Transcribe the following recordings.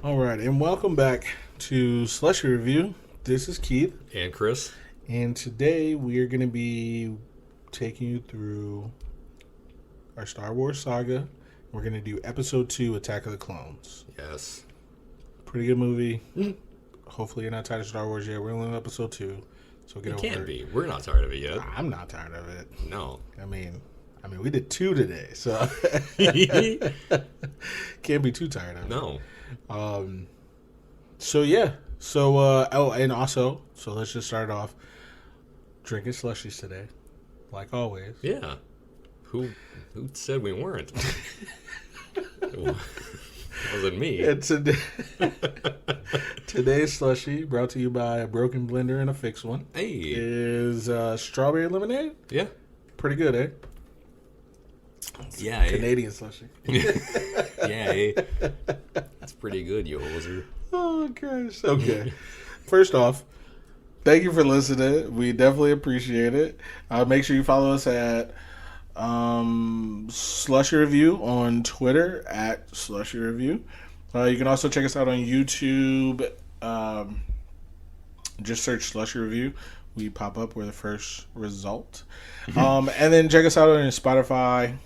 All right, and welcome back to Slushie Review. This is Keith. And Chris. And today we are going to be taking you through our Star Wars saga. We're going to do Episode 2, Attack of the Clones. Yes. Pretty good movie. Hopefully you're not tired of Star Wars yet. We're only on Episode 2, so get over it. It can't be. We're not tired of it yet. I'm not tired of it. No. I mean, we did 2 today, so can't be too tired of it. No. So yeah. So and also, so let's just start off drinking slushies today, like always. Yeah. Who said we weren't? It wasn't me. And today's slushie, brought to you by a broken blender and a fixed one, is strawberry lemonade. Yeah. Pretty good, eh? Yeah. Canadian slushie. Yeah. That's pretty good, you hoser. Oh, gosh. Okay. First off, thank you for listening. We definitely appreciate it. Make sure you follow us at Slushie Review on Twitter at Slushie Review. You can also check us out on YouTube. Just search Slushie Review. We pop up. We're the first result. And then check us out on Spotify,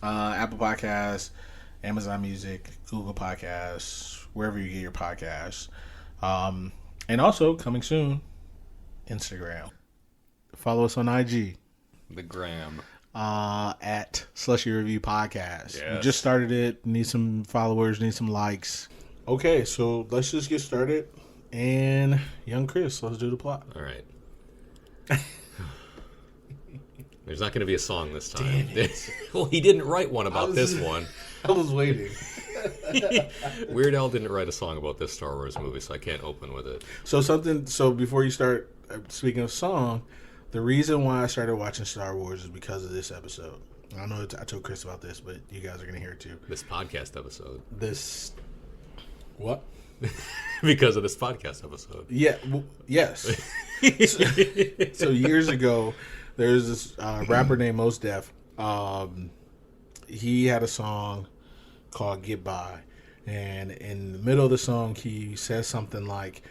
Apple Podcasts, Amazon Music, Google Podcasts, wherever you get your podcasts. And also, coming soon, Instagram. Follow us on IG. The gram. At Slushie Review Podcast. Yes. We just started it. Need some followers, need some likes. Okay, so let's just get started. And young Chris, let's do the plot. All right. There's not going to be a song this time. Damn it. Well, he didn't write one about this one. I was waiting. Weird Al didn't write a song about this Star Wars movie, so I can't open with it. So before you start, speaking of song, the reason why I started watching Star Wars is because of this episode. I know I told Chris about this, but you guys are going to hear it too. This podcast episode. What? Because of this podcast episode. Yeah. Yes. so years ago, there's this rapper named Mos Def. He had a song called Get By. And in the middle of the song, he says something like,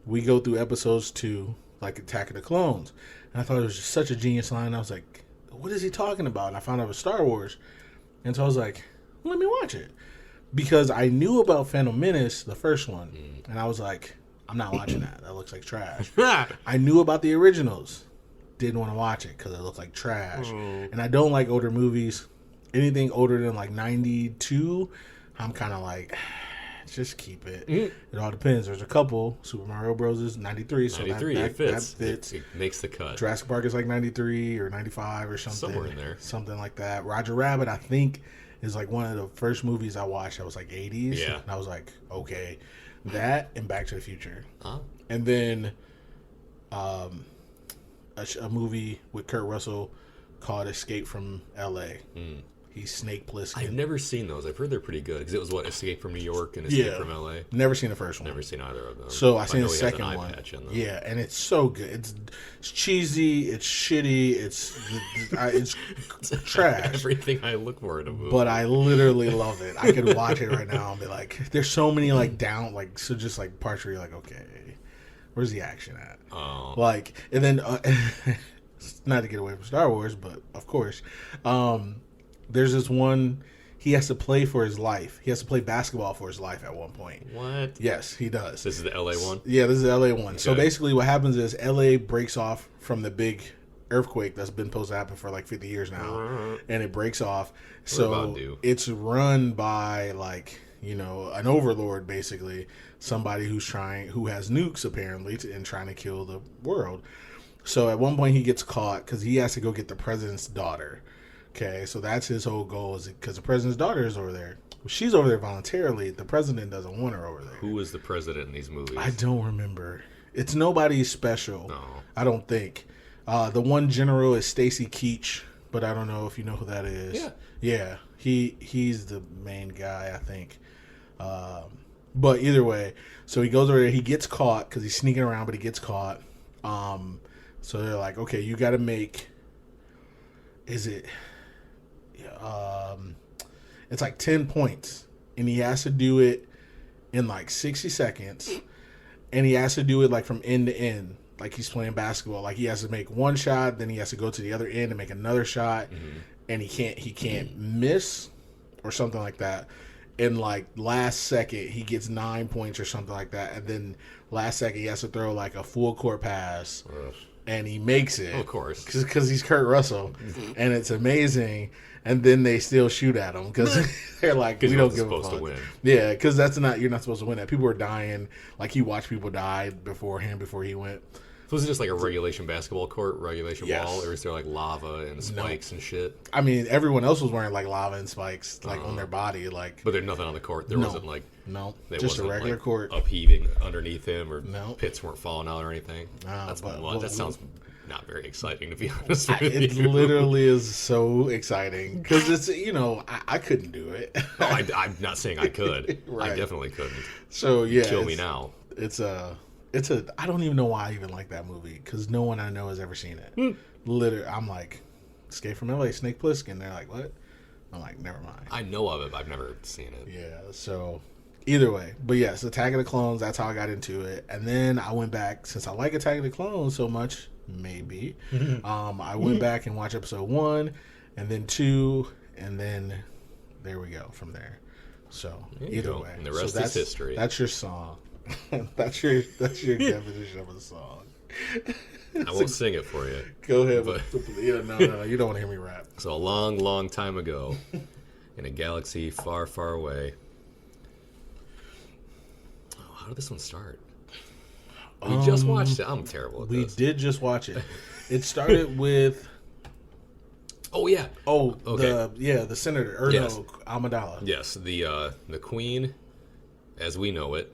we go through episodes 2, like Attack of the Clones. And I thought it was just such a genius line. I was like, what is he talking about? And I found out it was Star Wars. And so I was like, let me watch it. Because I knew about Phantom Menace, the first one. And I was like, I'm not watching that. That looks like trash. I knew about the originals. Didn't want to watch it because it looked like trash. And I don't like older movies. Anything older than like 92, I'm kind of like, just keep it. It all depends. There's a couple. Super Mario Bros. Is 93, so 93, that it fits. That fits. It makes the cut. Jurassic Park is like 93 or 95 or something. Somewhere in there. Something like that. Roger Rabbit, I think, is like one of the first movies I watched that was like 80s. Yeah. And I was like, okay. That and Back to the Future. Huh? And then a movie with Kurt Russell called Escape from L.A. He's Snake Plissken. I've never seen those. I've heard they're pretty good because it was Escape from New York and Escape from L.A. Never seen the first one. Never seen either of those. So I seen know the he has second an eye one. patch in them. Yeah, and it's so good. It's cheesy. It's shitty. It's trash. Everything I look for in a movie. But I literally love it. I could watch it right now and be like, there's so many like just like parts where you're like, okay, where's the action at? Oh. Like, and then not to get away from Star Wars, but of course, there's this one. He has to play for his life. He has to play basketball for his life at one point. What? Yes, he does. This is the LA one? Yeah, this is the LA one. Okay. So basically what happens is LA breaks off from the big earthquake that's been supposed to happen for like 50 years now. And it breaks off. So it's run by like, you know, an overlord basically. Somebody who has nukes apparently and trying to kill the world. So at one point he gets caught because he has to go get the president's daughter. Okay, so that's his whole goal, is because the president's daughter is over there. Well, she's over there voluntarily. The president doesn't want her over there. Who is the president in these movies? I don't remember. It's nobody special. No. I don't think. The one general is Stacy Keach, but I don't know if you know who that is. Yeah. Yeah, he's the main guy, I think. But either way, so he goes over there. He gets caught because he's sneaking around, but he gets caught. So they're like, okay, you got to make. Is it? It's like 10 points, and he has to do it in like 60 seconds, and he has to do it like from end to end, like he's playing basketball. Like he has to make one shot, then he has to go to the other end and make another shot, and he can't miss or something like that. And like last second, he gets 9 points or something like that, and then last second he has to throw like a full court pass. And he makes it, of course, because he's Kurt Russell, and it's amazing. And then they still shoot at him because they're like, we don't give a fuck. To win. Yeah, because you're not supposed to win that. People are dying. Like he watched people die beforehand before he went. So is it just like a regulation basketball court, regulation ball, or is there like lava and spikes and shit? I mean, everyone else was wearing like lava and spikes on their body, like. But there's nothing on the court. There wasn't like just a regular court upheaving underneath him, or pits weren't falling out or anything. That sounds not very exciting, to be honest with you. It literally is so exciting because it's I couldn't do it. I'm not saying I could. Right. I definitely couldn't. So yeah, kill me now. It's I don't even know why I even like that movie because no one I know has ever seen it. Literally, I'm like, Escape from LA, Snake Plissken. They're like, what? I'm like, never mind. I know of it, but I've never seen it. Yeah, so either way. But yes, Attack of the Clones, that's how I got into it. And then I went back, since I like Attack of the Clones so much, maybe, I went back and watched episode 1, and then 2, and then there we go from there. So either way. And the rest is history. That's your song. that's your definition of a song. I won't sing it for you. Go ahead. But no, you don't want to hear me rap. So a long, long time ago, in a galaxy far, far away. Oh, how did this one start? We just watched it. I'm terrible at this. We did just watch it. It started with... Oh, yeah. Oh, okay. The senator. Amidala. Yes, the queen, as we know it,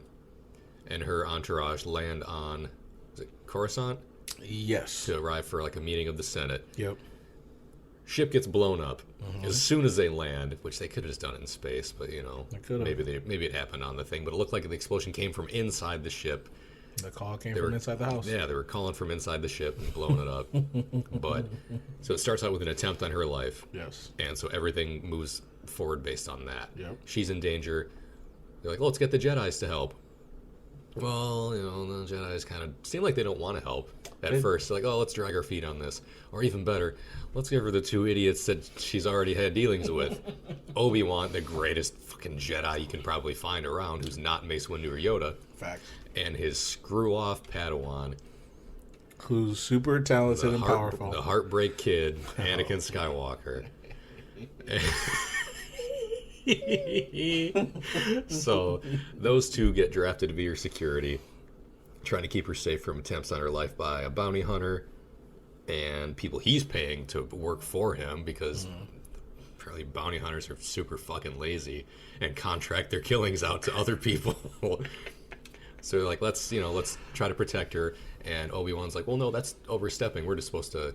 and her entourage land on, is it Coruscant? Yes. To arrive for like a meeting of the Senate. Yep. Ship gets blown up as soon as they land, which they could have just done it in space, but maybe it happened on the thing. But it looked like the explosion came from inside the ship. The call came from inside the house. Yeah, they were calling from inside the ship and blowing it up. But so it starts out with an attempt on her life. Yes. And so everything moves forward based on that. Yep. She's in danger. They're like, let's get the Jedis to help. Well, the Jedis kind of seem like they don't want to help at first. They're like, let's drag our feet on this. Or even better, let's give her the 2 idiots that she's already had dealings with. Obi-Wan, the greatest fucking Jedi you can probably find around, who's not Mace Windu or Yoda. Fact. And his screw-off Padawan. Who's super talented and powerful. The Heartbreak Kid, Anakin Skywalker. So those 2 get drafted to be her security, trying to keep her safe from attempts on her life by a bounty hunter and people he's paying to work for him, because apparently bounty hunters are super fucking lazy and contract their killings out to other people. So they're like, let's try to protect her. And Obi-Wan's like, well, no, that's overstepping. We're just supposed to,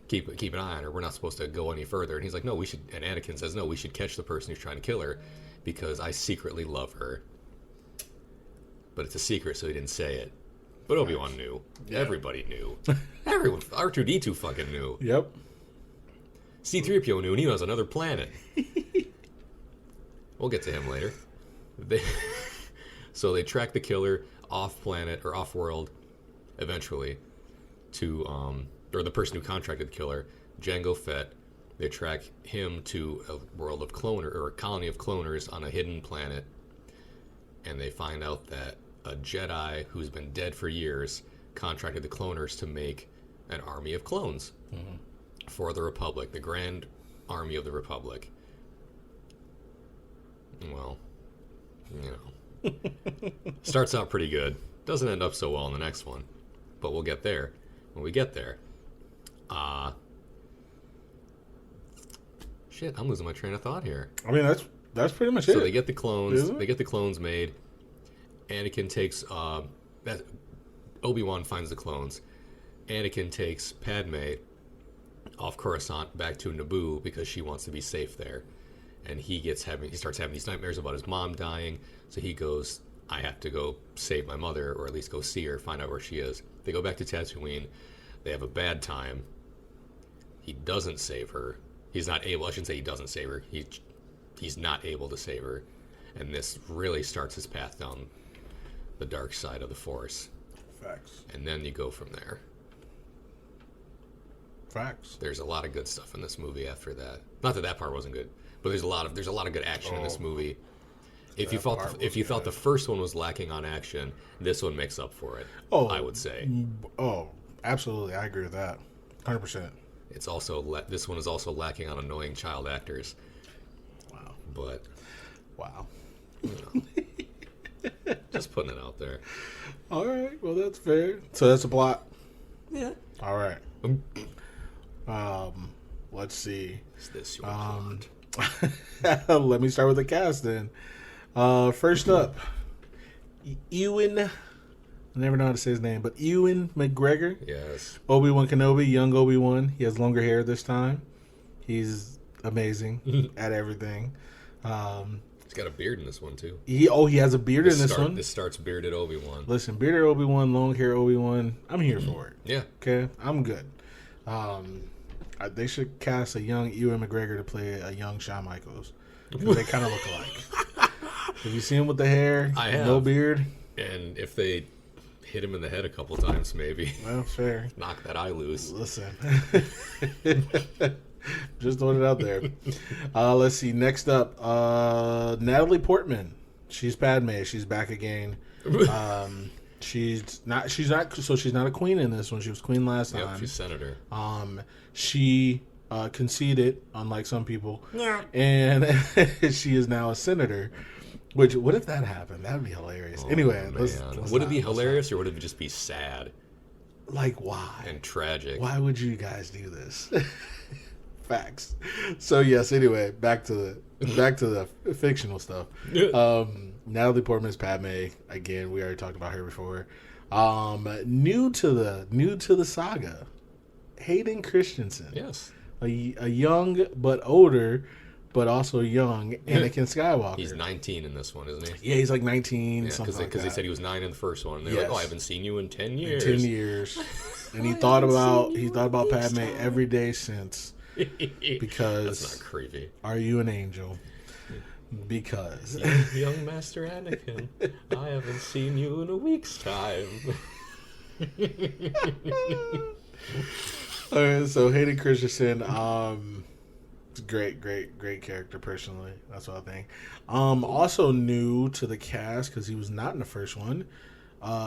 keep an eye on her. We're not supposed to go any further. And he's like, no, we should. And Anakin says, no, we should catch the person who's trying to kill her because I secretly love her. But it's a secret, so he didn't say it. But Obi-Wan knew. Yeah. Everybody knew. Everyone. R2-D2 fucking knew. Yep. C-3PO knew, and he was on another planet. We'll get to him later. So they track the killer off-planet or off-world eventually to... or the person who contracted the killer, Jango Fett. They track him to a world of cloner, or a colony of cloners on a hidden planet, and they find out that a Jedi who's been dead for years contracted the cloners to make an army of clones for the Republic, the Grand Army of the Republic. Well, starts out pretty good. Doesn't end up so well in the next one, but we'll get there when we get there. Shit, I'm losing my train of thought here. I mean, that's pretty much it. So they get the clones. They get the clones made. Anakin takes... Obi-Wan finds the clones. Anakin takes Padmé off Coruscant back to Naboo because she wants to be safe there. And he starts having these nightmares about his mom dying. So he goes, I have to go save my mother, or at least go see her, find out where she is. They go back to Tatooine. They have a bad time. He doesn't save her. He's not able. I shouldn't say he doesn't save her. He's not able to save her. And this really starts his path down the dark side of the Force. Facts. And then you go from there. Facts. There's a lot of good stuff in this movie after that. Not that part wasn't good, but there's a lot of good action in this movie. If you thought the first one was lacking on action, this one makes up for it. I would say. Oh, absolutely, I agree with that, 100%. It's also this one is also lacking on annoying child actors. Wow. But wow. Just putting it out there. All right, well that's fair. So that's the plot. Yeah. All right. Let's see. Is this your plot? Let me start with the cast then. First up, Ewan. I never know how to say his name, but Ewan McGregor. Yes. Obi-Wan Kenobi, young Obi-Wan. He has longer hair this time. He's amazing at everything. He's got a beard in this one too. He has a beard in this one. This starts bearded Obi-Wan. Listen, bearded Obi-Wan, long hair Obi-Wan. I'm here for it. Yeah. Okay, I'm good. They should cast a young Ewan McGregor to play a young Shawn Michaels. Because they kind of look alike. Have you seen him with the hair? I have. No beard? And if they hit him in the head a couple times, maybe. Well, fair. Knock that eye loose. Listen. Just throwing it out there. Let's see. Next up, Natalie Portman. She's Padmé. She's back again. She's not a queen in this one. She was queen last time. Yep, she's senator. She conceded, unlike some people. Yeah. And she is now a senator. Which, what if that happened? That would be hilarious. Anyway, would it be hilarious or would it just be sad? Like, why? And tragic. Why would you guys do this? Facts. So yes. Anyway, back to the fictional stuff. Natalie Portman's Padme. Again, we already talked about her before. New to the saga, Hayden Christensen. Yes. A young but older, but also young Anakin Skywalker. He's 19 in this one, isn't he? Yeah, he's like 19. Yeah, because they said he was 9 in the first one. They're yes. like, "Oh, I haven't seen you in 10 years." 10 years, and he thought about Padme every day since. Because that's not creepy. Are you an angel? Because young Master Anakin, I haven't seen you in a week's time. All right, so Hayden Christensen, great character personally. That's what I think. Also new to the cast because he was not in the first one.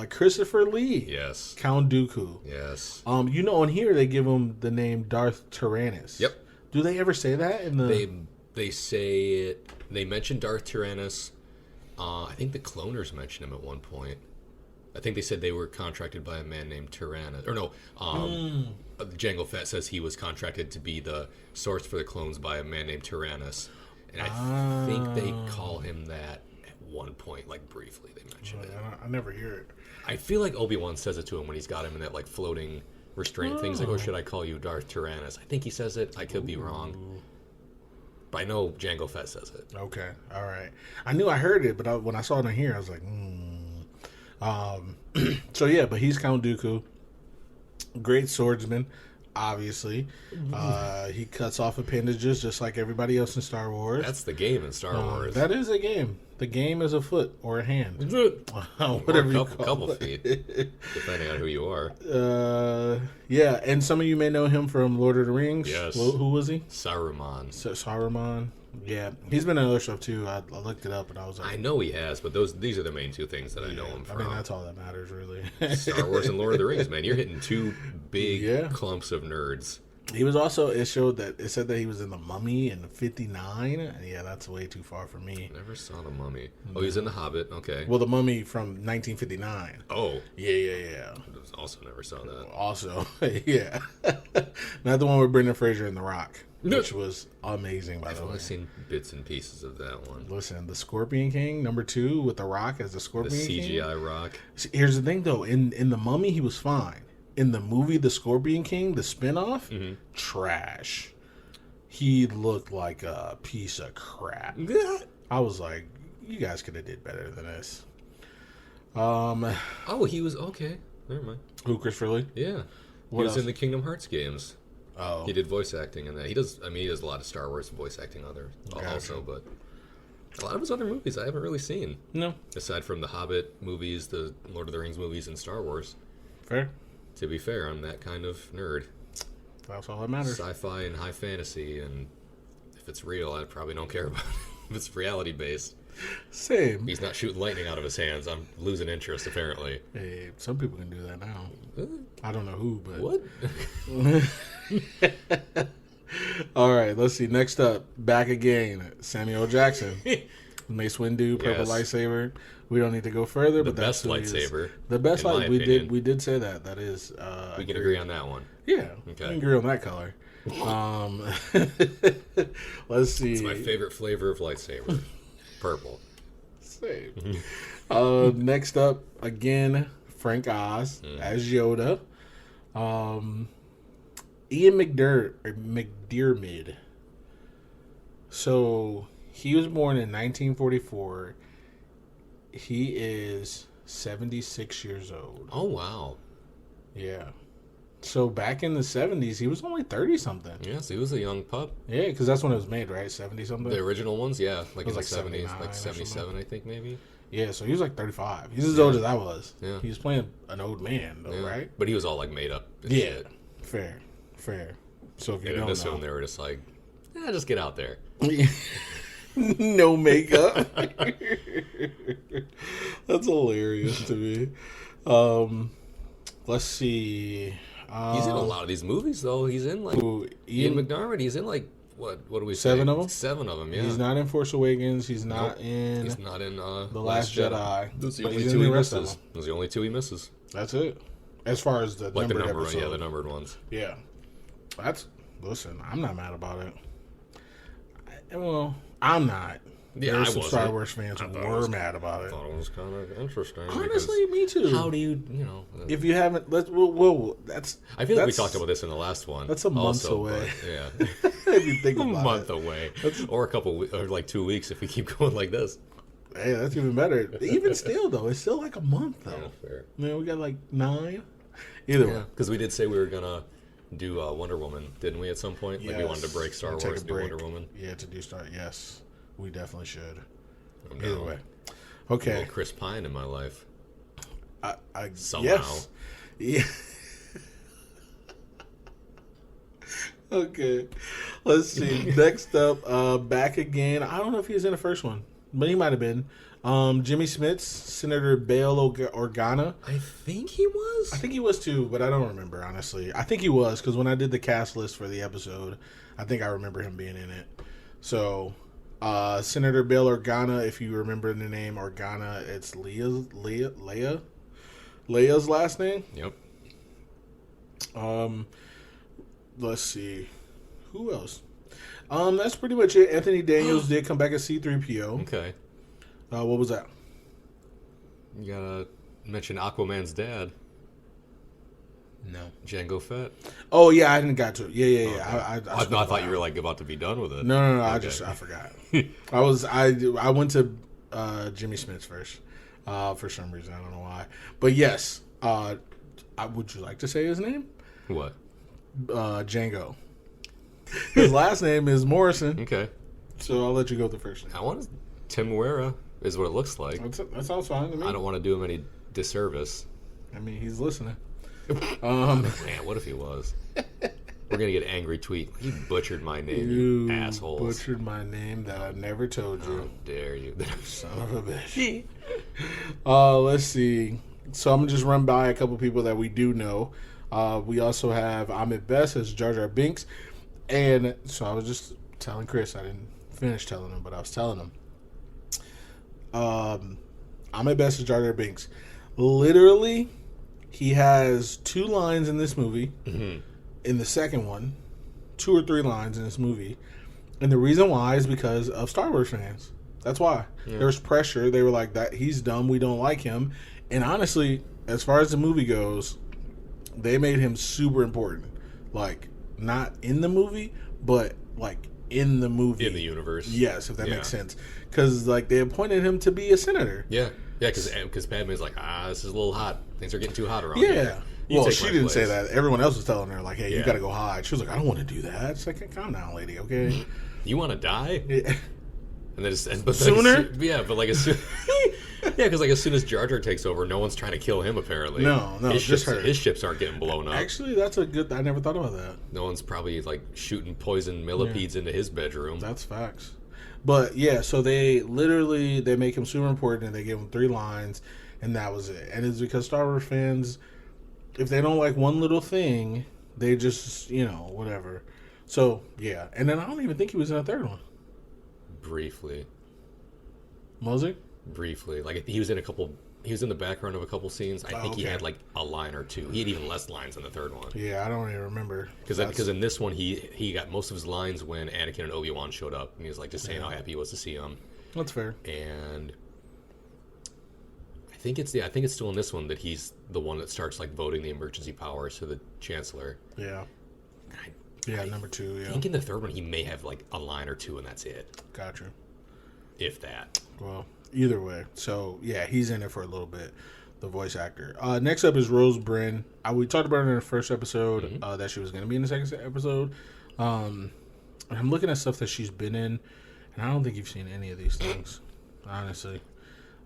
Christopher Lee. Yes. Count Dooku. Yes. On here they give him the name Darth Tyranus. Yep. Do they ever say that in the? They say it. They mentioned Darth Tyranus. I think the cloners mentioned him at one point. I think they said they were contracted by a man named Tyranus. Or no, Jango Fett says he was contracted to be the source for the clones by a man named Tyranus. And I think they call him that at one point, like briefly they mentioned it. I never hear it. I feel like Obi-Wan says it to him when he's got him in that like floating restraint thing. He's like, "Oh, should I call you Darth Tyranus?" I think he says it. I could be wrong. But I know Jango Fett says it. Okay. All right. I knew I heard it, but when I saw it in here, I was like, So yeah, but he's Count Dooku. Great swordsman, obviously. He cuts off appendages just like everybody else in Star Wars. That's the game in Star Wars. That is a game. The game is a foot or a hand. Whatever you call it. Couple feet, depending on who you are. Yeah, and some of you may know him from Lord of the Rings. Yes. Who was he? Saruman. Saruman. Yeah, he's been in other stuff too. I looked it up and I was like, I know he has, but these are the main two things that I know him from. I mean, that's all that matters, really. Star Wars and Lord of the Rings, man. You're hitting two big clumps of nerds. He was also, it said that he was in The Mummy in 59. Yeah, that's way too far for me. Never saw The Mummy. Oh, he's in The Hobbit. Okay. Well, The Mummy from 1959. Oh. Yeah. Also never saw that. Also, yeah. Not the one with Brendan Fraser and The Rock, which was amazing, by the way. I've only seen bits and pieces of that one. Listen, The Scorpion King, number 2, with The Rock as the Scorpion King. The CGI Rock. Here's the thing, though. In The Mummy, he was fine. In the movie The Scorpion King, the spinoff, trash. He looked like a piece of crap. I was like, you guys could have did better than this. Oh, he was okay. Never mind. Who, Christopher Lee? Yeah. He was in the Kingdom Hearts games. Oh. He did voice acting in that. He does a lot of Star Wars voice acting also, but A lot of his other movies I haven't really seen. No. Aside from the Hobbit movies, the Lord of the Rings movies, and Star Wars. Fair. To be fair, I'm that kind of nerd. That's all that matters. Sci-fi and high fantasy, and if it's real, I probably don't care about it. If it's reality-based. Same. He's not shooting lightning out of his hands. I'm losing interest, apparently. Hey, some people can do that now. I don't know who, but... What? All right, let's see. Next up, back again, Samuel Jackson. Mace Windu, purple lightsaber. We don't need to go further, but that's best lightsaber. The best in my light. We opinion. did say that. That is. We can agree on that one. Yeah. Okay. We can agree on that color. Let's see. It's my favorite flavor of lightsaber. Purple. Same. Next up, again, Frank Oz as Yoda. Ian McDiarmid. So he was born in 1944. He is 76 years old. Oh, wow. Yeah. So back in the 70s, he was only 30-something. Yes, he was a young pup. Yeah, because that's when it was made, right? 70-something? The original ones, yeah. Like in the 70s. 79 Like or 77, I think, maybe. Yeah, so he was like 35. He's as old as I was. Yeah. He was playing an old man, though, right? But he was all, like, made up and Yeah. shit. Fair. So if you And in don't this know... film, they were just like, just get out there. No makeup. That's hilarious to me. Let's see. He's in a lot of these movies, though. He's in, like, Ian McDiarmid. He's in, like, what do we say? 7 of them? 7 of them, yeah. He's not in Force Awakens. He's not in... He's not in The Last Jedi. Those are the But only he's 2 in he the rest of misses. them. Those are the only 2 he misses. That's it. As far as the Like the numbered number one, episode. yeah, the numbered ones. Yeah. Listen, I'm not mad about it. Well, I'm not. Yeah, There I were some Star wasn't. Wars fans who were mad about I it. thought it was kind of interesting. Honestly, me too. How do you know? If you haven't, that's. I feel like we talked about this in the last one. That's a month away. But, yeah, If you think about a month it. away, or or like 2 weeks if we keep going like this. Hey, that's even better. Even still, though, it's still like a month, though. Yeah, fair. Man, we got like 9. Either way. Because we did say we were gonna do Wonder Woman, didn't we? At some point, like we Yes. wanted to break Star Take Wars, a do break. Wonder Woman. Yeah, to do Star. Yes, we definitely should. I'm Either down. way. A Okay. little Chris Pine in my life. I Somehow. Yes. Yeah. Okay. Let's see. Next up, back again. I don't know if he was in the first one, but he might have been. Jimmy Smits, Senator Bail Organa. I think he was. I think he was too, but I don't remember, honestly. I think he was, because when I did the cast list for the episode, I think I remember him being in it. So, Senator Bail Organa, if you remember the name Organa, it's Leia's last name. Yep. Let's see. Who else? That's pretty much it. Anthony Daniels did come back as C-3PO. Okay. What was that? You gotta mention Aquaman's dad, No. Jango Fett. Oh, yeah, I didn't got to it. Yeah. Okay. I I thought you were like about to be done with it. No. Okay. I forgot. I went to Jimmy Smits first for some reason. I don't know why. But yes, would you like to say his name? What? Django. His last name is Morrison. Okay. So I'll let you go with the first name. I want Temuera is what it looks like. That sounds fine to me. I don't want to do him any disservice. I mean, he's listening. Man, what if he was? We're gonna get an angry tweet. You butchered my name, You you assholes. butchered my name that I never told you. How dare you? Son of a bitch. Let's see. So I'm gonna just run by a couple people that we do know. We also have Ahmed Best as Jar Jar Binks, and so I was just telling Chris. I didn't finish telling him, but I was telling him. Ahmed Best as Jar Jar Binks. Literally, he has 2 lines in this movie. Mm-hmm. In the second one, 2 or 3 lines in this movie. And the reason why is because of Star Wars fans. That's why. Yeah. There was pressure. They were like, "That he's dumb. We don't like him." And honestly, as far as the movie goes, they made him super important. Like, not in the movie, but like in the movie. In the universe. Yes, if that makes sense. Because like they appointed him to be a senator. Yeah, because Padmé's like, this is a little hot. Things are getting too hot around Yeah. here. You Well, take she my didn't place. say that. Everyone else was telling her, like, hey, you Yeah. got to go hide. She was like, I don't want to do that. It's like, calm down, lady, okay? You want to die? Yeah. And then but Sooner? But like as soon, because like as soon as Jar Jar takes over, no one's trying to kill him. Apparently, No, his ships aren't getting blown up. Actually, that's a good. I never thought about that. No one's probably like shooting poison millipedes into his bedroom. That's facts. But yeah, so they make him super important, and they give him 3 lines, and that was it. And it's because Star Wars fans, if they don't like one little thing, they just whatever. So yeah, and then I don't even think he was in a third one. Briefly. Was he? Briefly. Like, he was in the background of a couple scenes. I think he had, like, a line or 2. He had even less lines in the third one. Yeah, I don't even remember. Because in this one, he got most of his lines when Anakin and Obi-Wan showed up. And he was, like, just saying how happy he was to see them. That's fair. And I think it's still in this one that he's the one that starts, like, voting the emergency powers to the Chancellor. Yeah. Number 2, yeah. I think in the third one, he may have, like, a line or 2, and that's it. Gotcha. If that. Well, either way. So, yeah, he's in it for a little bit, the voice actor. Next up is Rose Byrne. We talked about her in the first episode, that she was going to be in the second episode. I'm looking at stuff that she's been in, and I don't think you've seen any of these things, honestly.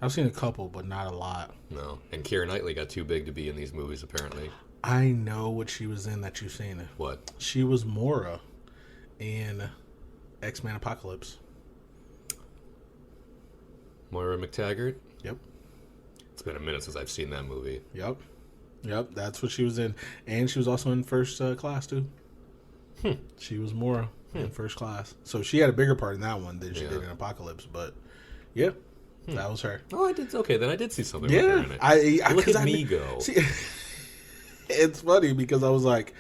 I've seen a couple, but not a lot. No. And Keira Knightley got too big to be in these movies, apparently. I know what she was in that you've seen. What? She was Mora in X-Men Apocalypse. Moira McTaggart? Yep. It's been a minute since I've seen that movie. Yep. That's what she was in. And she was also in First Class, too. She was Mora in First Class. So she had a bigger part in that one than she did in Apocalypse. But, yeah, that was her. Oh, I did. Okay, then I did see something with her in it. Look at me go. See, it's funny because I was like,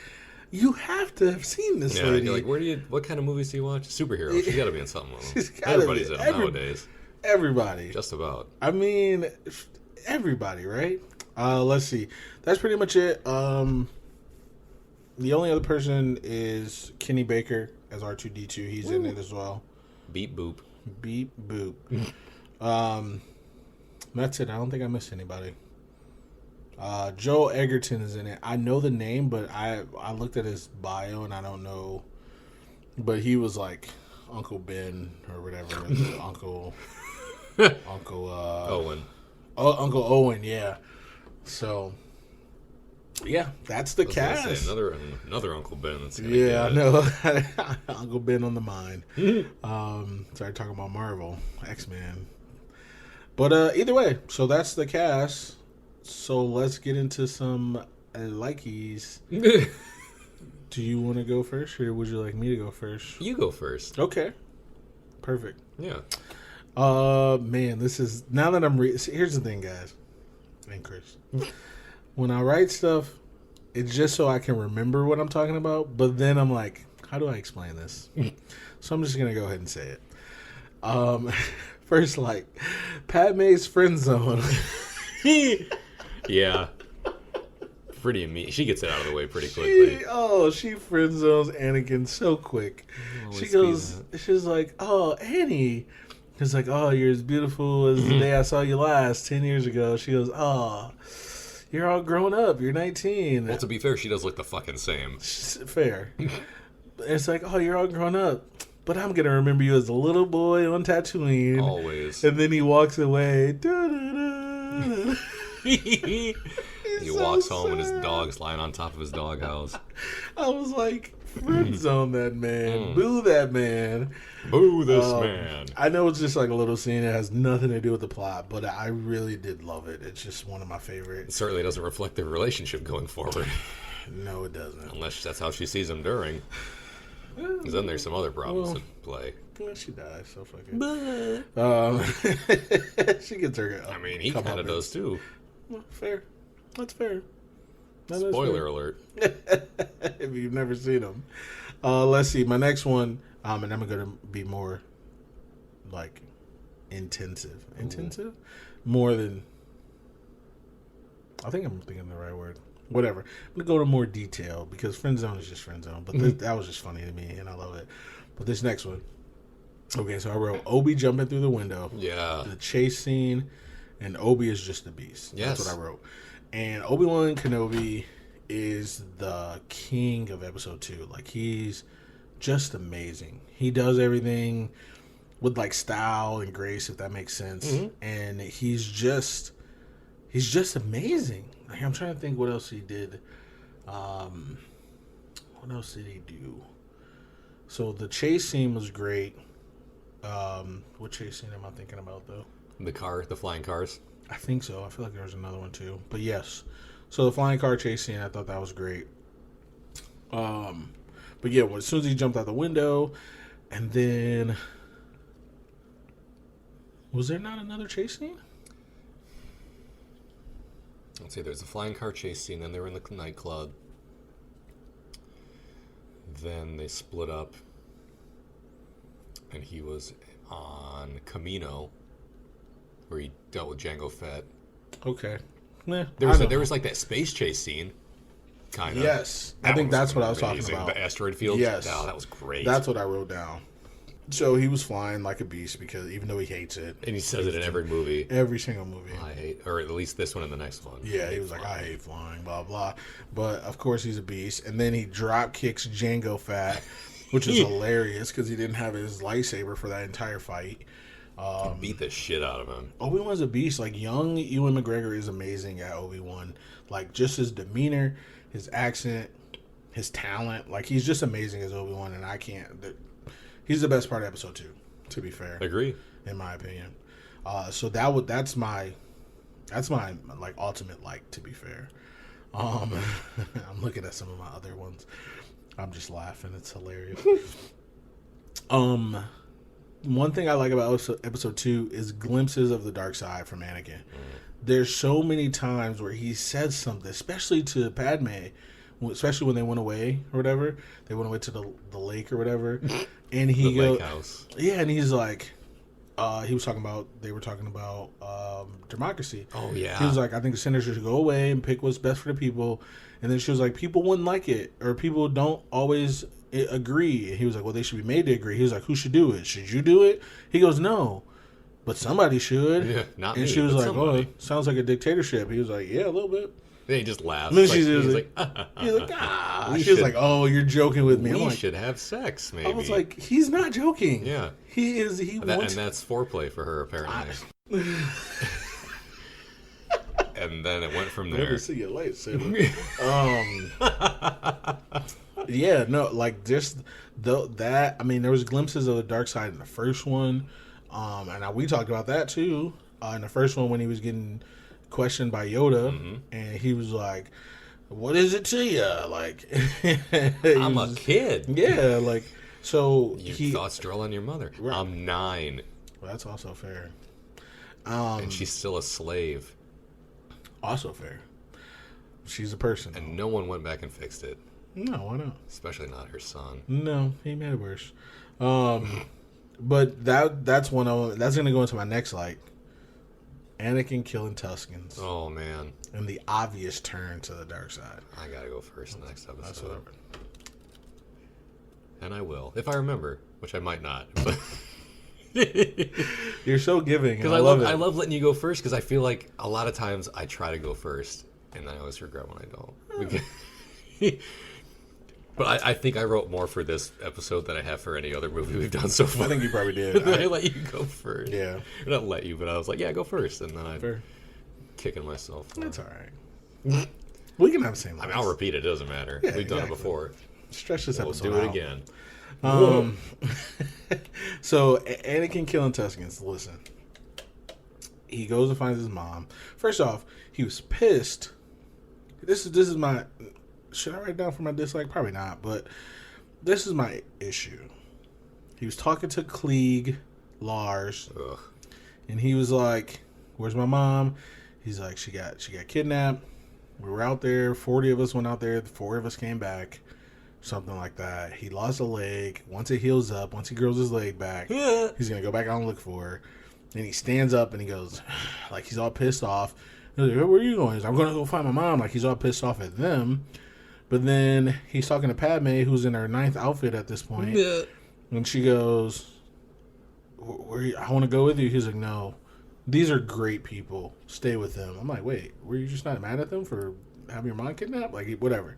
you have to have seen this lady. You're like, what kind of movies do you watch? Superhero. She's got to be in something of them. Everybody's in them nowadays. Everybody. Just about. I mean, everybody, right? Let's see. That's pretty much it. The only other person is Kenny Baker as R2-D2. He's in it as well. Beep boop. Beep boop. That's it. I don't think I missed anybody. Joel Egerton is in it. I know the name, but I looked at his bio and I don't know. But he was like Uncle Ben or whatever. Uncle Owen. Oh, Uncle Owen, yeah. So, yeah, that's the cast. Say, another Uncle Ben. That's I know. Uncle Ben on the mind. Started talking about Marvel, X-Men. But either way, so that's the cast. So let's get into some likies. Do you want to go first, or would you like me to go first? You go first. Okay. Perfect. Yeah. Man, this is... Now that I'm... here's the thing, guys. And Chris. When I write stuff, it's just so I can remember what I'm talking about, but then I'm like, how do I explain this? So I'm just going to go ahead and say it. First, like, Padmé's friend zone. Yeah. Pretty immediate. She gets it out of the way pretty quickly. She friend zones Anakin so quick. She's like, oh, Annie. He's like, oh, you're as beautiful as the day I saw you last, 10 years ago. She goes, oh, you're all grown up. You're 19. Well, to be fair, she does look the fucking same. Fair. It's like, oh, you're all grown up. But I'm going to remember you as a little boy on Tatooine. Always. And then he walks away. He walks home and his dog's lying on top of his doghouse. I was like, friend zone that man. Boo that man. Boo this man. I know it's just like a little scene. It has nothing to do with the plot, but I really did love it. It's just one of my favorites. It certainly doesn't reflect their relationship going forward. No, it doesn't. Unless that's how she sees him during. Because then there's some other problems at play. Well, she dies, so fuck it. She gets her... I mean, he kind of does too. Well, fair. That's fair. Spoiler alert. If you've never seen them. Let's see. My next one, and I'm going to be more, like, intensive. Ooh. Intensive? More than... I think I'm thinking the right word. Whatever. I'm going to go to more detail, because friend zone is just friend zone. But that was just funny to me, and I love it. But this next one. Okay, so I wrote Obi jumping through the window. Yeah. The chase scene, and Obi is just a beast. Yes. That's what I wrote. And Obi-Wan Kenobi is the king of episode 2. Like, he's just amazing. He does everything. with like style and grace, if that makes sense. Mm-hmm. And he's just amazing. Like, I'm trying to think what else he did. What else did he do? So the chase scene was great. What chase scene am I thinking about though? The flying cars. I think so. I feel like there was another one too. But yes. So the flying car chase scene, I thought that was great. But yeah, as soon as he jumped out the window, and then was there not another chase scene? Let's see. There's a flying car chase scene. Then they were in the nightclub. Then they split up, and he was on Camino, where he dealt with Jango Fett. Okay. Yeah, there was like that space chase scene. Kind of. Yes. I think that's what I was talking about. The asteroid field? Yes. Oh, that was great. That's what I wrote down. So he was flying like a beast because even though he hates it. And he says it in every movie. Every single movie. I hate, or at least this one and the next one. Yeah, he was like, I hate flying, blah, blah. But of course he's a beast. And then he drop kicks Jango Fett, which is hilarious because he didn't have his lightsaber for that entire fight. He beat the shit out of him. Obi-Wan's a beast. Like, young Ewan McGregor is amazing at Obi-Wan. Like, just his demeanor, his accent, his talent. Like, he's just amazing as Obi-Wan, and I can't... He's the best part of episode 2, to be fair. Agree. In my opinion. So that's my like ultimate like, to be fair. I'm looking at some of my other ones. I'm just laughing. It's hilarious. One thing I like about episode 2 is glimpses of the dark side from Anakin. There's so many times where he said something, especially to Padme, especially when they went away or whatever. They went away to the lake or whatever. And he lake house. Yeah, and he's like, they were talking about democracy. Oh, yeah. He was like, I think the senators should go away and pick what's best for the people. And then she was like, people wouldn't like it, or people don't always agree. And he was like, well, they should be made to agree. He was like, who should do it? Should you do it? He goes, no, but somebody should. Yeah, not and me, she was like, somebody. oh, it sounds like a dictatorship. He was like, yeah, a little bit. Then he just laughs. And then he's like, ah. She was like, oh, you're joking with me. We I'm like, should have sex, maybe. I was like, he's not joking. Yeah. He is. And that's foreplay for her, apparently. And then it went from there. Never see you late, yeah, no, like just that. I mean, there was glimpses of the dark side in the first one, and we talked about that too. In the first one, when he was getting questioned by Yoda, and he was like, "What is it to you?" Like, I'm a kid. Yeah, like so. Your thoughts dwell on your mother. Right. I'm 9. Well, that's also fair. And she's still a slave. Also fair. She's a person. And no one went back and fixed it. No, why not? Especially not her son. No, he made it worse. But that's one of them. That's going to go into my next, like, Anakin killing Tuskens. Oh, man. And the obvious turn to the dark side. I got to go first next episode. That's what and I will. If I remember, which I might not. But you're so giving. Because I love letting you go first, because I feel like a lot of times I try to go first, and then I always regret when I don't. But I think I wrote more for this episode than I have for any other movie we've done so far. I think you probably did. I let you go first. Yeah. Not let you, but I was like, yeah, go first. And then I'm kicking myself. That's all right. We can have the same. I mean, I'll repeat it. It doesn't matter. Yeah, we've done it before. Stretch this episode We'll do out. it again. So Anakin killing Tuskens. Listen, he goes and finds his mom. First off, he was pissed. This is my. Should I write down for my dislike? Probably not. But this is my issue. He was talking to Klieg, Lars, and he was like, "Where's my mom?" He's like, "She got kidnapped. We were out there. 40 of us went out there. 4 of us came back." Something like that. He lost a leg. Once it heals up, once he grows his leg back, he's going to go back out and look for her. And he stands up and he goes, like, he's all pissed off. He's like, where are you going? He's like, I'm going to go find my mom. Like, he's all pissed off at them. But then he's talking to Padme, who's in her 9th outfit at this point. Yeah. And she goes, I want to go with you. He's like, no. These are great people. Stay with them. I'm like, wait, were you just not mad at them for having your mom kidnapped? Like, whatever.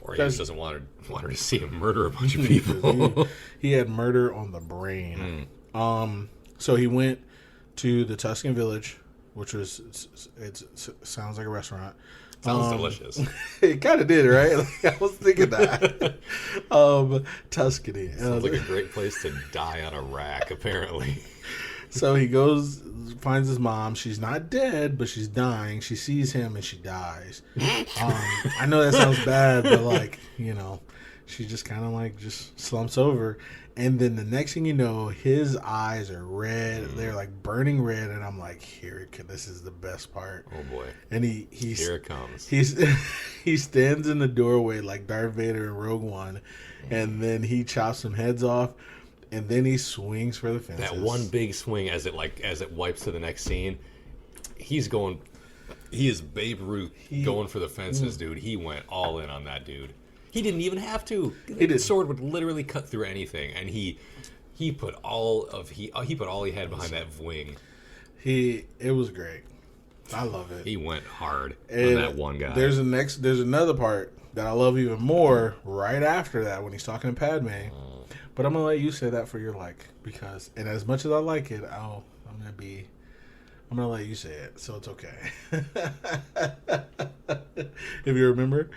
Or he just doesn't want her to see him murder a bunch of people. he had murder on the brain. So he went to the Tuscan Village, which was it sounds like a restaurant. Sounds delicious. It kind of did, right? Like, I was thinking that. Tuscany. Sounds like a great place to die on a rack, apparently. So he goes, finds his mom. She's not dead, but she's dying. She sees him and she dies. I know that sounds bad, but like, you know, she just kind of like just slumps over. And then the next thing you know, his eyes are red. They're like burning red. And I'm like, this is the best part. Oh boy. And he's here it comes. He stands in the doorway like Darth Vader in Rogue One. And then he chops some heads off. And then he swings for the fences. That one big swing as it wipes to the next scene. He is Babe Ruth going for the fences, dude. He went all in on that dude. He didn't even have to. The sword would literally cut through anything, and he put all he had behind that wing. It was great. I love it. He went hard on that one guy. There's another part that I love even more right after that when he's talking to Padmé. But I'm gonna let you say that for your like, because, and as much as I like it, I'm gonna let you say it, so it's okay. If you remember,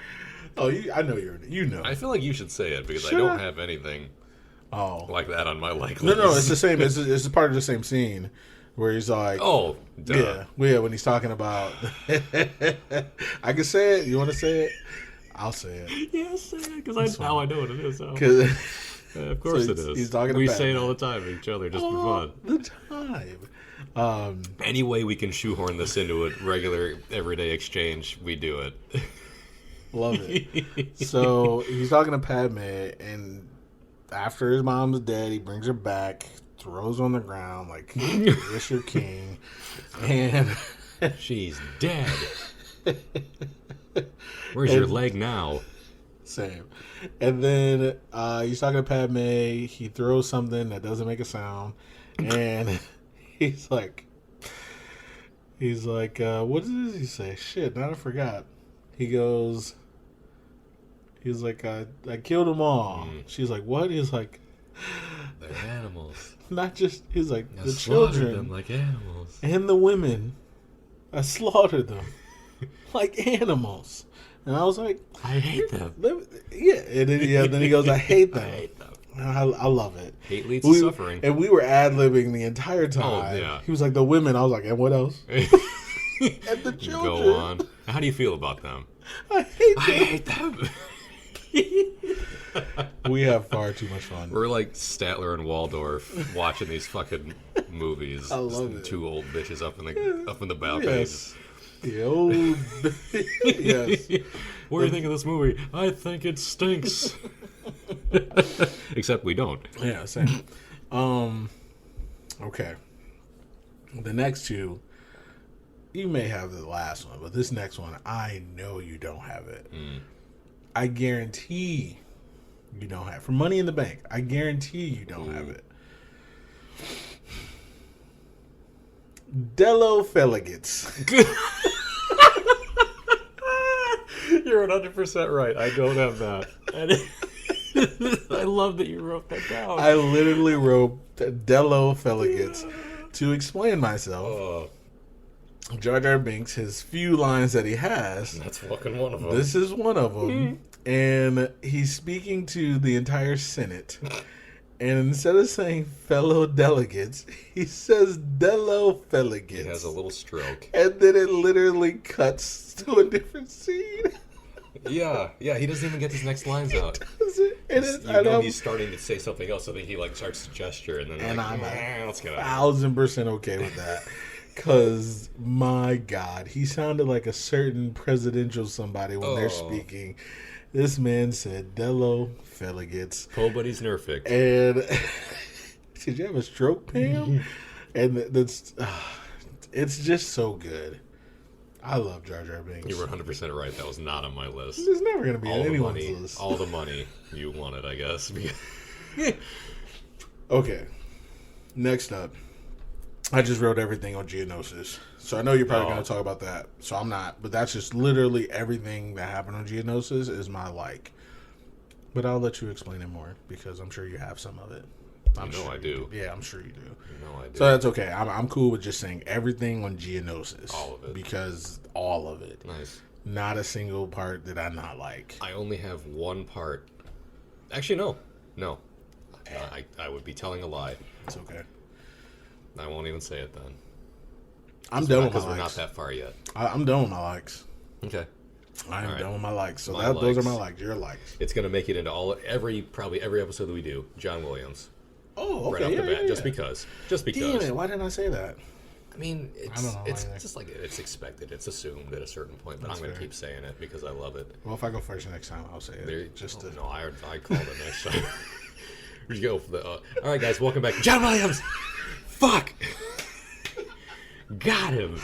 I know you know. I feel like you should say it because I don't have anything like that on my like list. No, it's the same. It's part of the same scene where he's like, oh, duh. Yeah, when he's talking about. I can say it. You want to say it? I'll say it. Yeah, say it because now I know what it is. So. Of course it is. He's talking we say it all the time to each other just for fun. The time. Any way we can shoehorn this into a regular, everyday exchange, we do it. Love it. So he's talking to Padmé, and after his mom's dead, he brings her back, throws her on the ground like, "It's your king," and she's dead. Where's your leg now? Same. And then he's talking to Padmé. He throws something that doesn't make a sound, and he's like, what does he say? Shit, now I forgot. He's like, I killed them all. She's like, what? He's like, they're animals. Not just. He's like, I the children, them like animals, and the women. I slaughtered them like animals. And I was like, I hate them. Yeah, and then he goes, I hate them. I hate them. I love it. Hate leads to suffering. And we were ad-libbing the entire time. Oh, yeah. He was like, the women. I was like, and what else? And the children. Go on. How do you feel about them? I hate them. We have far too much fun. We're like Statler and Waldorf watching these fucking movies. I love it. Two old bitches up in the balcony. Yes. The old. Yes. What do you think of this movie? I think it stinks. Except we don't. Yeah, same. Okay. The next two, you may have the last one, but this next one, I know you don't have it. I guarantee you don't have it. For Money in the Bank, I guarantee you don't have it. Dello Feligits. You're 100% right. I don't have that. I love that you wrote that down. I literally wrote Dello Feligits to explain myself. Jar Jar Binks, his few lines that he has. That's fucking one of them. This is one of them. And he's speaking to the entire Senate. And instead of saying fellow delegates, he says Dello Feligits. He has a little stroke. And then it literally cuts to a different scene. Yeah, he doesn't even get his next lines out. He's starting to say something else, so that he like starts to gesture, and then I'm let's get out. 1,000% okay with that. Because, my God, he sounded like a certain presidential somebody when they're speaking. This man said Dello Feligits. Cold buddies Nerfic. And did you have a stroke, Pam? And it's just so good. I love Jar Jar Binks. You were 100% right. That was not on my list. It's never going to be on anyone's list. All the money you wanted, I guess. Okay. Next up. I just wrote everything on Geonosis. So I know you're probably going to talk about that. So I'm not. But that's just literally everything that happened on Geonosis is my like. But I'll let you explain it more because I'm sure you have some of it. I'm sure I do. Yeah, I'm sure you do. I do. So that's okay. I'm cool with just saying everything on Geonosis. All of it. Because all of it. Nice. Not a single part that I not like. I only have one part. Actually, no. I would be telling a lie. It's okay. I won't even say it then. I'm done with my likes. Because we're not that far yet. I'm done with my likes. Okay. I am done with my likes. So My those are likes. my likes. Your likes. It's going to make it into probably every episode that we do. John Williams. Oh, okay. Right off the bat. Yeah. Just because. Damn it. Why didn't I say that? I mean, I don't know it's either. just like it's expected. It's assumed at a certain point, but I'm going to keep saying it because I love it. Well, if I go first next time, I'll say it. No, I called it next time. We go for the. All right, guys, welcome back. John Williams! Fuck! Got him!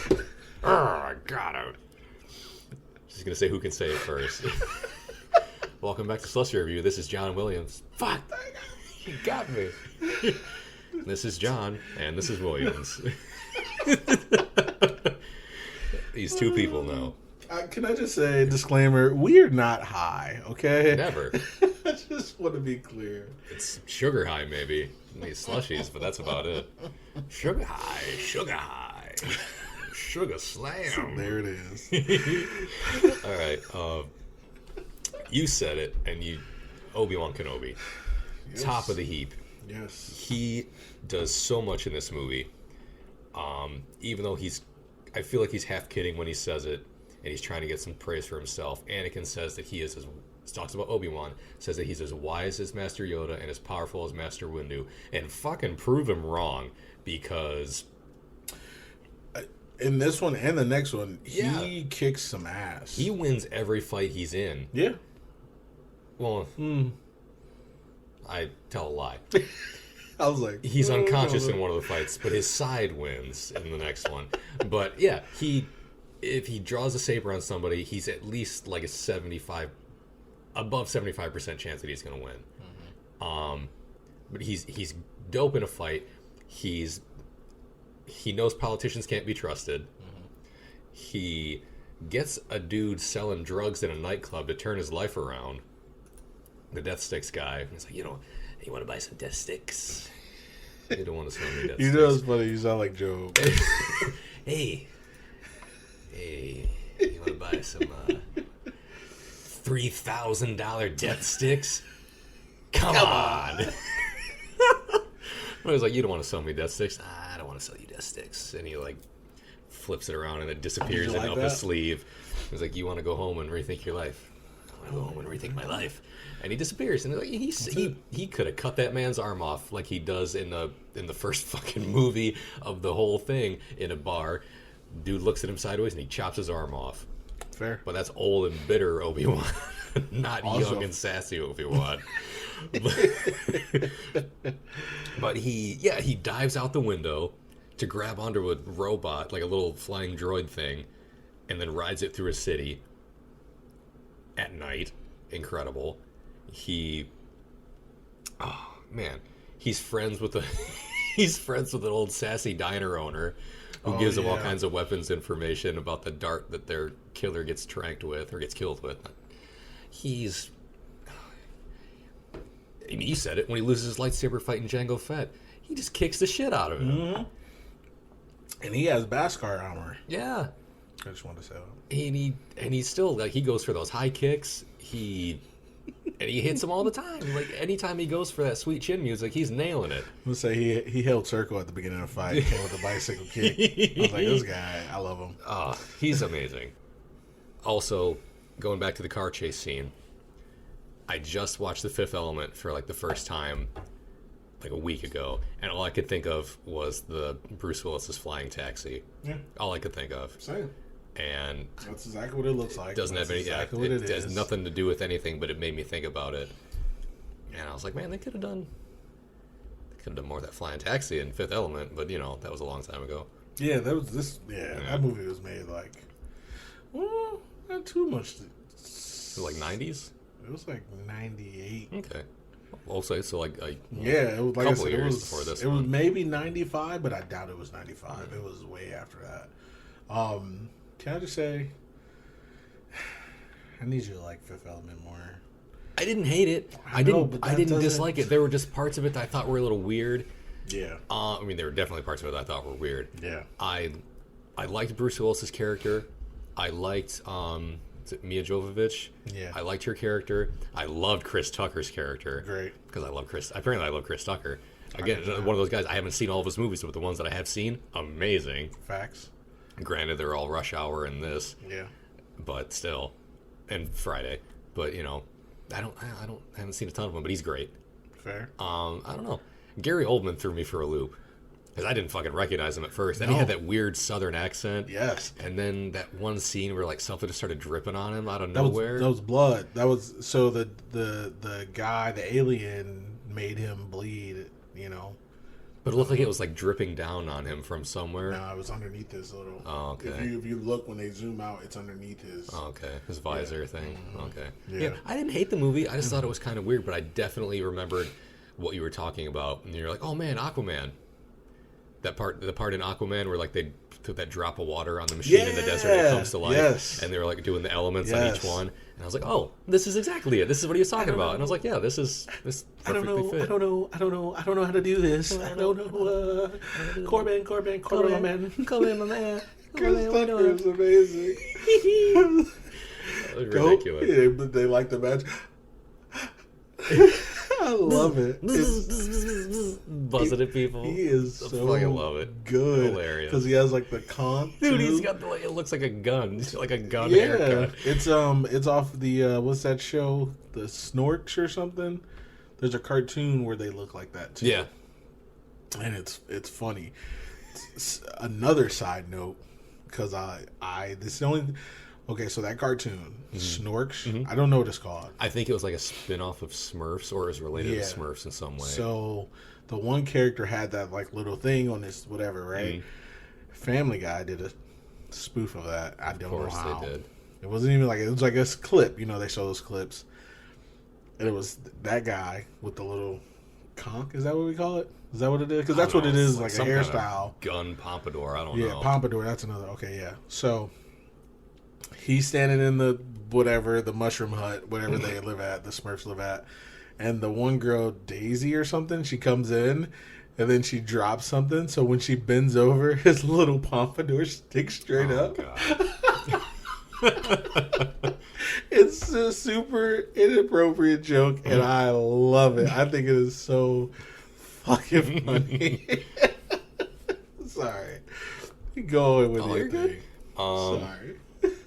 I got him. Just going to say who can say it first. Welcome back to Slushie Review. This is John Williams. Fuck! You got me. This is John, and this is Williams. These two people know. Can I just say, disclaimer, we're not high, okay? Never. I just want to be clear. It's sugar high, maybe. These slushies, but that's about it. Sugar high, sugar slam. There it is. All right. You said it, and Obi-Wan Kenobi. Yes. Top of the heap. Yes. He does so much in this movie. Even though I feel like he's half kidding when he says it, and he's trying to get some praise for himself. Anakin says that talks about Obi-Wan, says that he's as wise as Master Yoda and as powerful as Master Windu, and fucking prove him wrong, because in this one and the next one, he kicks some ass. He wins every fight he's in. Yeah. Well, I tell a lie. I was like, he's unconscious in one of the fights, but his side wins in the next one. But yeah, if he draws a saber on somebody, he's at least like above 75% chance that he's going to win. Mm-hmm. But he's dope in a fight. He knows politicians can't be trusted. Mm-hmm. He gets a dude selling drugs in a nightclub to turn his life around. The Death Sticks guy. He's like, you want to buy some Death Sticks? You don't want to sell me Death Sticks. You know it's funny. You sound like Joe. Hey, you want to buy some $3,000 Death Sticks? Come on. I was like, you don't want to sell me Death Sticks? I don't want to sell you Death Sticks. And he like flips it around and it disappears up his sleeve. He's like, you want to go home and rethink your life? I want to go home and rethink my life. And he disappears. And like, he could have cut that man's arm off like he does in the first fucking movie of the whole thing in a bar. Dude looks at him sideways and he chops his arm off. Fair. But that's old and bitter Obi-Wan, not young and sassy Obi-Wan. But he dives out the window to grab onto a robot, like a little flying droid thing, and then rides it through a city at night. Incredible. He's friends with an old sassy diner owner who gives him all kinds of weapons information about the dart that their killer gets tranked with or gets killed with. You said it, when he loses his lightsaber fight in Jango Fett, he just kicks the shit out of him. Mm-hmm. And he has Beskar armor. Yeah. I just wanted to say that. And he's still, like, he goes for those high kicks. And he hits them all the time. Like, anytime he goes for that sweet chin music, he's nailing it. Let's say he held circle at the beginning of the fight. He came with a bicycle kick. I was like, this guy, I love him. He's amazing. Also, going back to the car chase scene, I just watched The Fifth Element for, like, the first time, like, a week ago. And all I could think of was the Bruce Willis's flying taxi. Yeah. All I could think of. Same. And that's exactly what it looks like. It doesn't have any. Exactly it has nothing to do with anything, but it made me think about it. And I was like, man, they could have done more of that flying taxi in Fifth Element, but that was a long time ago. Yeah, that was this. Yeah, that movie was made like, well, not too much. Like 90s. It was like 98. Okay. Also, so like yeah, it was like couple I said, years before this. It was maybe 95, but I doubt it was 95. Mm-hmm. It was way after that. Can I just say, I need you to like Fifth Element more. I didn't hate it. I didn't dislike it. There were just parts of it that I thought were a little weird. Yeah. I mean, there were definitely parts of it that I thought were weird. Yeah. I liked Bruce Willis's character. I liked Mia Jovovich. Yeah. I liked her character. I loved Chris Tucker's character. Great. Because I love Chris. Apparently, I love Chris Tucker. Again, one of those guys. I haven't seen all of his movies, but the ones that I have seen, amazing. Facts. Granted, they're all Rush Hour and this. Yeah. But still, and Friday. But you know, I haven't seen a ton of them, but he's great. Fair. I don't know. Gary Oldman threw me for a loop because I didn't fucking recognize him at first. Then he had that weird Southern accent. Yes. And then that one scene where like something just started dripping on him out of nowhere. That was blood. That was so the guy, the alien, made him bleed. You know. But it looked like it was like dripping down on him from somewhere. No, it was underneath his little. Oh, okay. If you look when they zoom out, it's underneath his. Oh, okay, his visor thing. Okay. Yeah. I didn't hate the movie. I just thought it was kind of weird. But I definitely remembered what you were talking about, and you're like, "Oh man, Aquaman." The part in Aquaman where like they put that drop of water on the machine in the desert and it comes to life, and they were like doing the elements on each one, and I was like, "Oh, this is exactly it. This is what he was talking about." And I was like, "Yeah, this perfectly fit." I don't know how to do this. I don't know. Corbin, my man. Chris Tucker is amazing. That was ridiculous. Yeah, but they like the match. I love it. Buzzing at people. He is so fucking love it. Good. Hilarious. Because he has like the conch. Dude, he's got the it looks like a gun. It's like a gun haircut. It's off the what's that show? The Snorks or something. There's a cartoon where they look like that too. Yeah. And it's funny. Another side note, because this is the only. Okay, so that cartoon, Snorks, I don't know what it's called. I think it was like a spin-off of Smurfs, or it was related to Smurfs in some way. So the one character had that like little thing on this whatever, right? Family Guy did a spoof of that. I don't know how. They did. It wasn't even like it was like a clip. You know, they show those clips, and it was that guy with the little conch. Is that what we call it? Is that what it is? Because that's what it is, like a hairstyle. Gun pompadour. I don't know. Yeah, pompadour. That's another. Okay, yeah. So he's standing in the mushroom hut, whatever they live at, the Smurfs live at, and the one girl, Daisy or something, she comes in, and then she drops something. So when she bends over, his little pompadour sticks straight up. It's a super inappropriate joke, and I love it. I think it is so fucking funny. Sorry. Go with your thing. Sorry.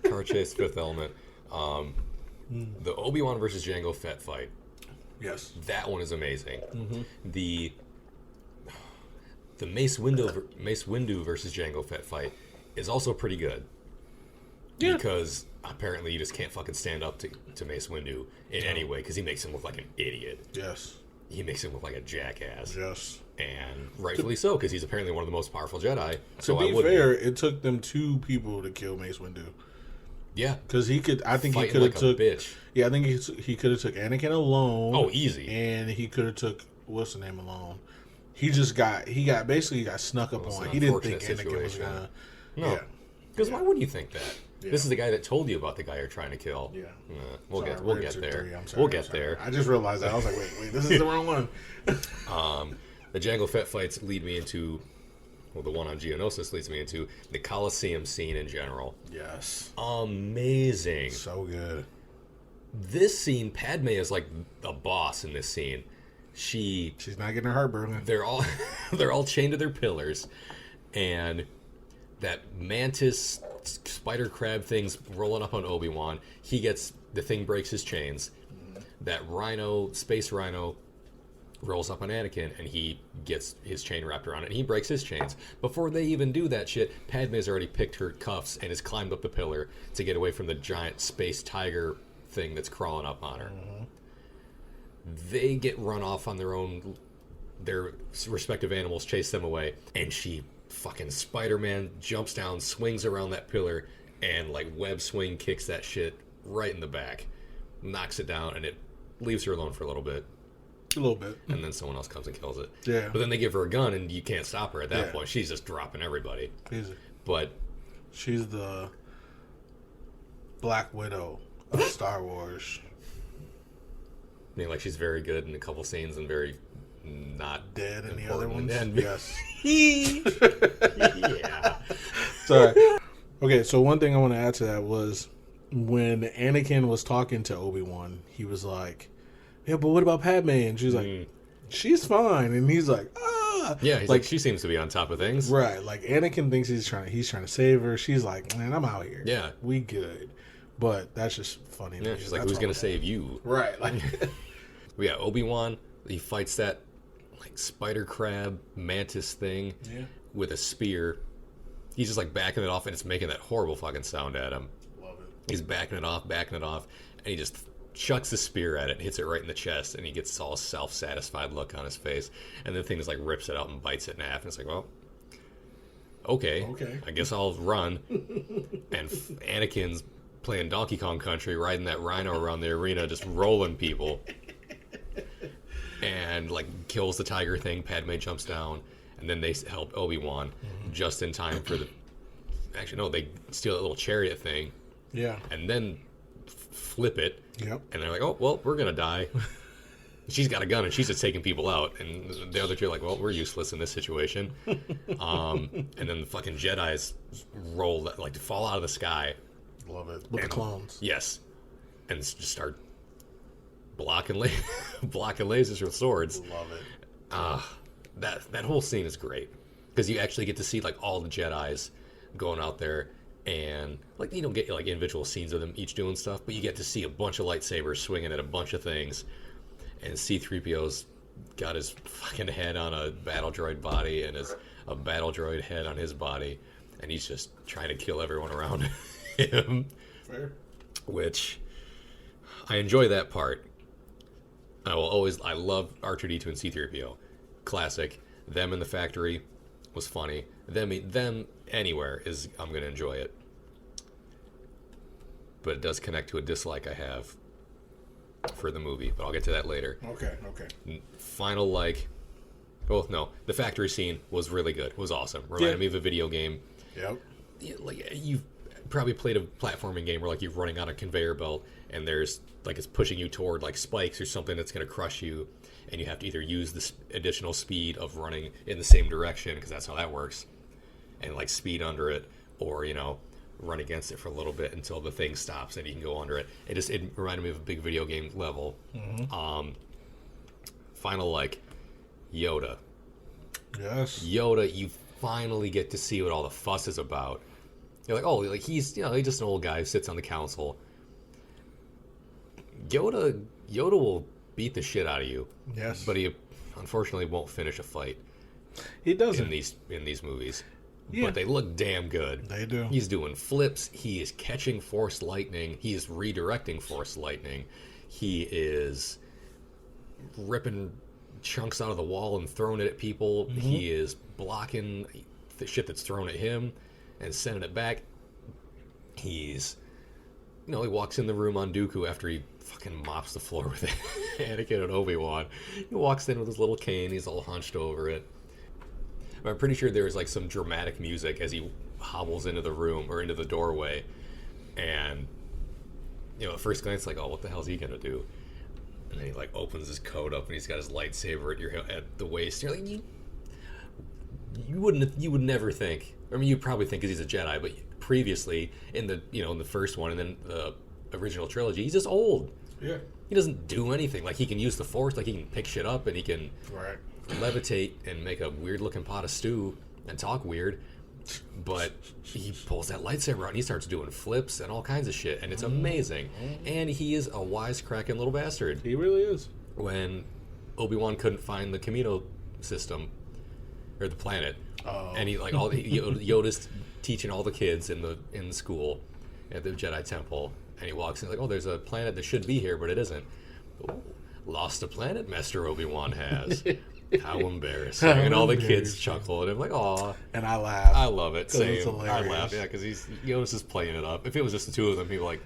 Car chase, Fifth Element. The Obi-Wan versus Jango Fett fight. Yes. That one is amazing. The Mace Windu versus Jango Fett fight is also pretty good. Yeah. Because apparently you just can't fucking stand up to Mace Windu in any way, because he makes him look like an idiot. Yes. He makes him look like a jackass. Yes. And rightfully so, because he's apparently one of the most powerful Jedi. To be fair, it took them 2 people to kill Mace Windu. Yeah, because he could. I think he could have took. Bitch. Yeah, I think he could have took Anakin alone. Oh, easy. And he could have took what's the name alone. He basically got snuck up on. He didn't think Anakin was gonna. No, because why would you think that? Yeah. This is the guy that told you about the guy you're trying to kill. Yeah, we'll get there. We'll get there. I just realized that. I was like, wait, this is the wrong one. The Jango Fett fights lead me into. Well, the one on Geonosis leads me into the Coliseum scene in general. Yes. Amazing. So good. This scene, Padmé is like the boss in this scene. She's not getting her heart broken. They're all chained to their pillars, and that mantis spider crab thing's rolling up on Obi-Wan. The thing breaks his chains. That space rhino rolls up on Anakin, and he gets his chain wrapped around it, and he breaks his chains. Before they even do that shit, Padmé's already picked her cuffs and has climbed up the pillar to get away from the giant space tiger thing that's crawling up on her. They get run off on their respective animals chase them away, and she fucking Spider-Man jumps down, swings around that pillar, and like web swing kicks that shit right in the back, knocks it down, and it leaves her alone for a little bit. And then someone else comes and kills it. Yeah. But then they give her a gun, and you can't stop her at that point. She's just dropping everybody. Easy. But she's the Black Widow of Star Wars. I mean, like, she's very good in a couple scenes and very not dead in the other ones. Yes. Yeah. Sorry. Okay, so one thing I want to add to that was when Anakin was talking to Obi-Wan, he was like, yeah, but what about Padme? And she's like, she's fine. And he's like, ah. Yeah, he's like, she seems to be on top of things. Right. Like, Anakin thinks he's trying to save her. She's like, man, I'm out here. Yeah. We good. But that's just funny. Yeah, she's like, who's going to save you? Right. Like, yeah, Obi-Wan, he fights that like spider crab mantis thing with a spear. He's just like backing it off, and it's making that horrible fucking sound at him. love it. He's backing it off, and he just chucks the spear at it and hits it right in the chest, and he gets this all self-satisfied look on his face, and the thing just like rips it out and bites it in half, and it's like, well, okay. I guess I'll run. And Anakin's playing Donkey Kong Country, riding that rhino around the arena, just rolling people. And like kills the tiger thing. Padme jumps down, and then they help Obi-Wan just in time for the. Actually, no, they steal that little chariot thing. Yeah. And then flip it. Yep. And they're like, "Oh, well, we're gonna die." She's got a gun, and she's just taking people out. And the other two are like, "Well, we're useless in this situation." And then the fucking Jedis roll, like, to fall out of the sky. Love it. With the clones. Yes. And just start blocking lasers with swords. Love it. That whole scene is great because you actually get to see like all the Jedis going out there, and like you don't get like individual scenes of them each doing stuff, but you get to see a bunch of lightsabers swinging at a bunch of things, and C-3PO's got his fucking head on a battle droid body and a battle droid head on his body, and he's just trying to kill everyone around him. Fair. Which I enjoy that part. I love R2-D2 and C-3PO. Classic. Them in the factory was funny. Them anywhere I'm going to enjoy it. But it does connect to a dislike I have for the movie. But I'll get to that later. Okay. Final the factory scene was really good. It was awesome. Reminded me of a video game. Yep. Like you've probably played a platforming game where like you're running on a conveyor belt and there's like it's pushing you toward like spikes or something that's going to crush you, and you have to either use this additional speed of running in the same direction because that's how that works, and like speed under it, or run against it for a little bit until the thing stops and you can go under it. It reminded me of a big video game level. Final like Yoda. Yes. Yoda, you finally get to see what all the fuss is about. You're like, oh, like he's just an old guy who sits on the council. Yoda will beat the shit out of you. Yes. But he unfortunately won't finish a fight. He doesn't in these movies. Yeah. But they look damn good. They do. He's doing flips. He is catching force lightning. He is redirecting force lightning. He is ripping chunks out of the wall and throwing it at people. He is blocking the shit that's thrown at him and sending it back. He's he walks in the room on Dooku after he fucking mops the floor with Anakin and Obi-Wan. He walks in with his little cane. He's all hunched over it. But I'm pretty sure there's like some dramatic music as he hobbles into the room or into the doorway. And, at first glance, like, oh, what the hell is he going to do? And then he like opens his coat up and he's got his lightsaber at the waist. You're like, you would never think. I mean, you probably think because he's a Jedi, but previously in the in the first one and then the original trilogy, he's just old. Yeah. He doesn't do anything. Like he can use the Force, like he can pick shit up and he can levitate and make a weird looking pot of stew and talk weird. But he pulls that lightsaber out and he starts doing flips and all kinds of shit, and it's amazing. And he is a wisecracking little bastard. He really is. When Obi-Wan couldn't find the Camino system or the planet, and he like all Yoda's teaching all the kids in the school at the Jedi Temple, and he walks in like, oh, there's a planet that should be here, but it isn't. Oh, lost a planet, Master Obi-Wan has. How embarrassing. And all the kids chuckle, and I'm like, aw. And I laugh. I love it. Same. It's hilarious. I laugh, yeah, because Yoda's just playing it up. If it was just the two of them, he'd be like,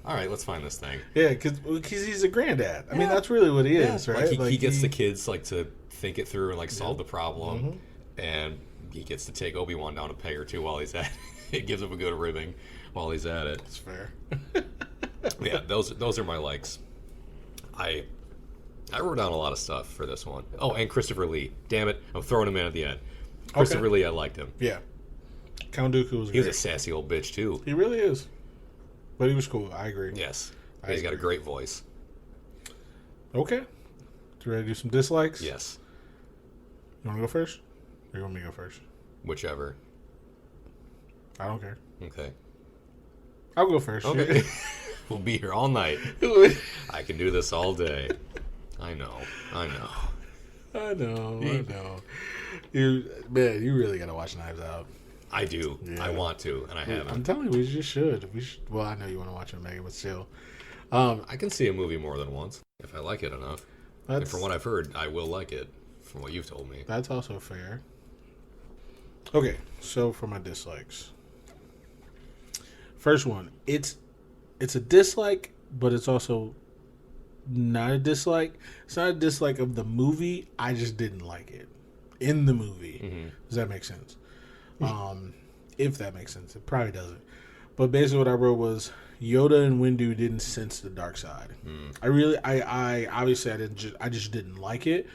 all right, let's find this thing. Yeah, because he's a granddad. I mean, that's really what he is, right? Like he gets the kids like to think it through and like solve the problem, and he gets to take Obi-Wan down a peg or two while he's at it. It gives him a good ribbing while he's at it. That's fair. Yeah, those are my likes. I I wrote down a lot of stuff for this one. Oh, and Christopher Lee. Damn it, I'm throwing him in at the end. Christopher Lee, I liked him. Yeah. Count Dooku was great. He was a sassy old bitch, too. He really is. But he was cool. I agree. Yes. He's got a great voice. Okay. You ready to do some dislikes? Yes. You want to go first? Or you want me to go first? Whichever. I don't care. Okay. I'll go first. Okay. We'll be here all night. I can do this all day. I know. You really got to watch Knives Out. I do. Yeah. I want to, and I haven't. I'm telling you, we just should. Well, I know you want to watch it, Megan, but still. I can see a movie more than once if I like it enough. And from what I've heard, I will like it, from what you've told me. That's also fair. Okay, so for my dislikes. First one, it's a dislike, but it's also not a dislike. It's not a dislike of the movie. I just didn't like it in the movie. Mm-hmm. Does that make sense? If that makes sense. It probably doesn't. But basically what I wrote was Yoda and Windu didn't sense the dark side. I obviously I just didn't like it,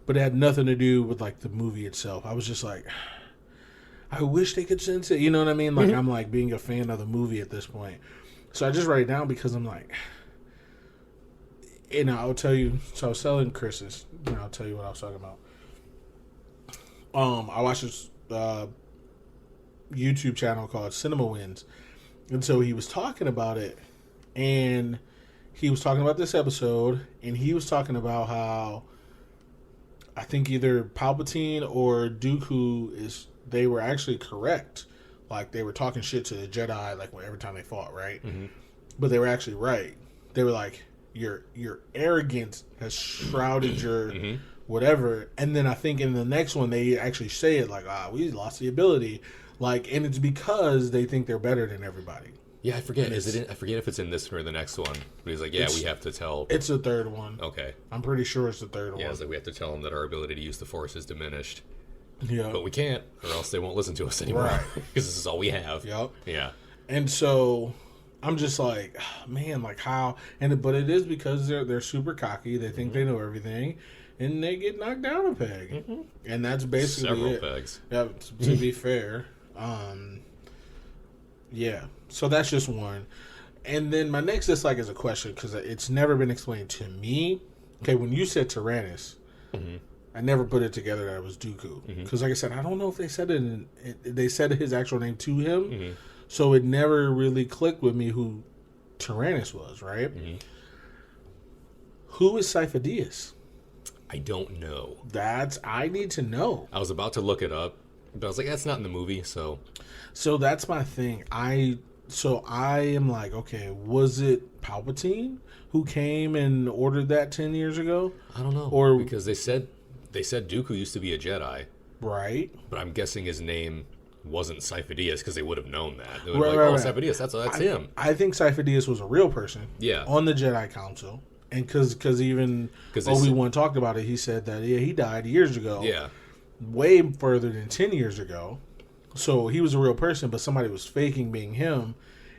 but it had nothing to do with like the movie itself. I was just like, I wish they could sense it. You know what I mean? Like I'm like being a fan of the movie at this point. So I just write it down because I'm like, and I'll tell you. So I was selling Chris's, and I'll tell you what I was talking about. I watched this YouTube channel called Cinema Wins, and so he was talking about it, and he was talking about this episode, and he was talking about how I think either Palpatine or Dooku they were actually correct. Like, they were talking shit to the Jedi, like, every time they fought, right? Mm-hmm. But they were actually right. They were like, your arrogance has shrouded your whatever. And then I think in the next one, they actually say it like, we lost the ability. Like, and it's because they think they're better than everybody. Yeah, I forget. I forget if it's in this one or the next one. But he's like, we have to tell. It's the third one. Okay. I'm pretty sure it's the third one. Yeah, it's like we have to tell them that our ability to use the Force is diminished. Yeah. But we can't, or else they won't listen to us anymore. Right. Because this is all we have. Yep. Yeah. And so I'm just like, man, like how? But it is because they're super cocky. They think they know everything, and they get knocked down a peg. Mm-hmm. And that's basically several it. Pegs. Yeah. To be fair. Yeah. So that's just one. And then my next dislike is a question because it's never been explained to me. Okay, when you said Tyranus, I never put it together that it was Dooku. Because like I said, I don't know if they said it. They said his actual name to him. So it never really clicked with me who Tyranus was, right? Who is Sifo-Dyas? I don't know. I need to know. I was about to look it up, but I was like, that's not in the movie, so. So that's my thing. I am like, okay, was it Palpatine who came and ordered that 10 years ago? I don't know. Or because they said Dooku used to be a Jedi. Right. But I'm guessing his name wasn't Sifo-Dyas because they would have known that. They would right, like, right. Sifo-Dyas, that's him. I think Sifo-Dyas was a real person. Yeah. On the Jedi Council. And because even Obi-Wan talked about it, he said that, he died years ago. Yeah. Way further than 10 years ago. So he was a real person, but somebody was faking being him,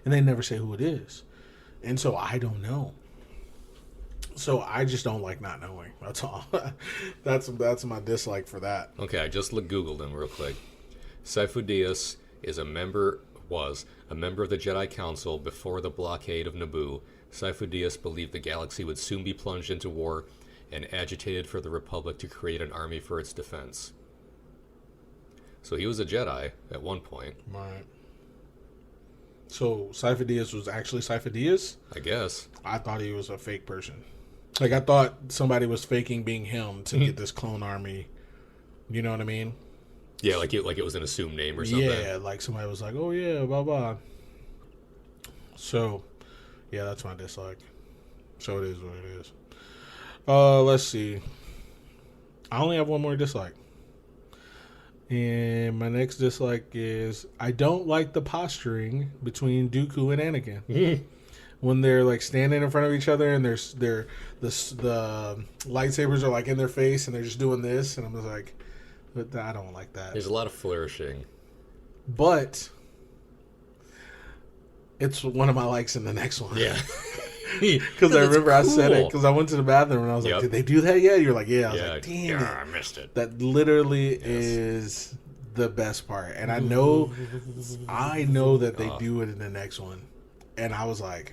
and they never say who it is. And so I don't know. So I just don't like not knowing. That's all. That's my dislike for that. Okay, I just Googled him real quick. Sifo-Dyas was a member of the Jedi Council before the blockade of Naboo. Sifo-Dyas believed the galaxy would soon be plunged into war and agitated for the Republic to create an army for its defense. So he was a Jedi at one point. Right. So Sifo-Dyas was actually Sifo-Dyas? I guess. I thought he was a fake person. Like, I thought somebody was faking being him to get this clone army. You know what I mean? Yeah, like it was an assumed name or something. Yeah, like somebody was like, oh yeah, blah, blah. So, yeah, that's my dislike. So it is what it is. Let's see. I only have one more dislike. And my next dislike is I don't like the posturing between Dooku and Anakin. When they're like standing in front of each other and the lightsabers are like in their face and they're just doing this, and I'm just like, but I don't like that. There's a lot of flourishing. But it's one of my likes in the next one. Yeah. Because I remember cool. I said it because I went to the bathroom and I was like, did they do that yet? You're like, yeah. I was like, damn it. I missed it. That literally is the best part. And I know that they do it in the next one. And I was like,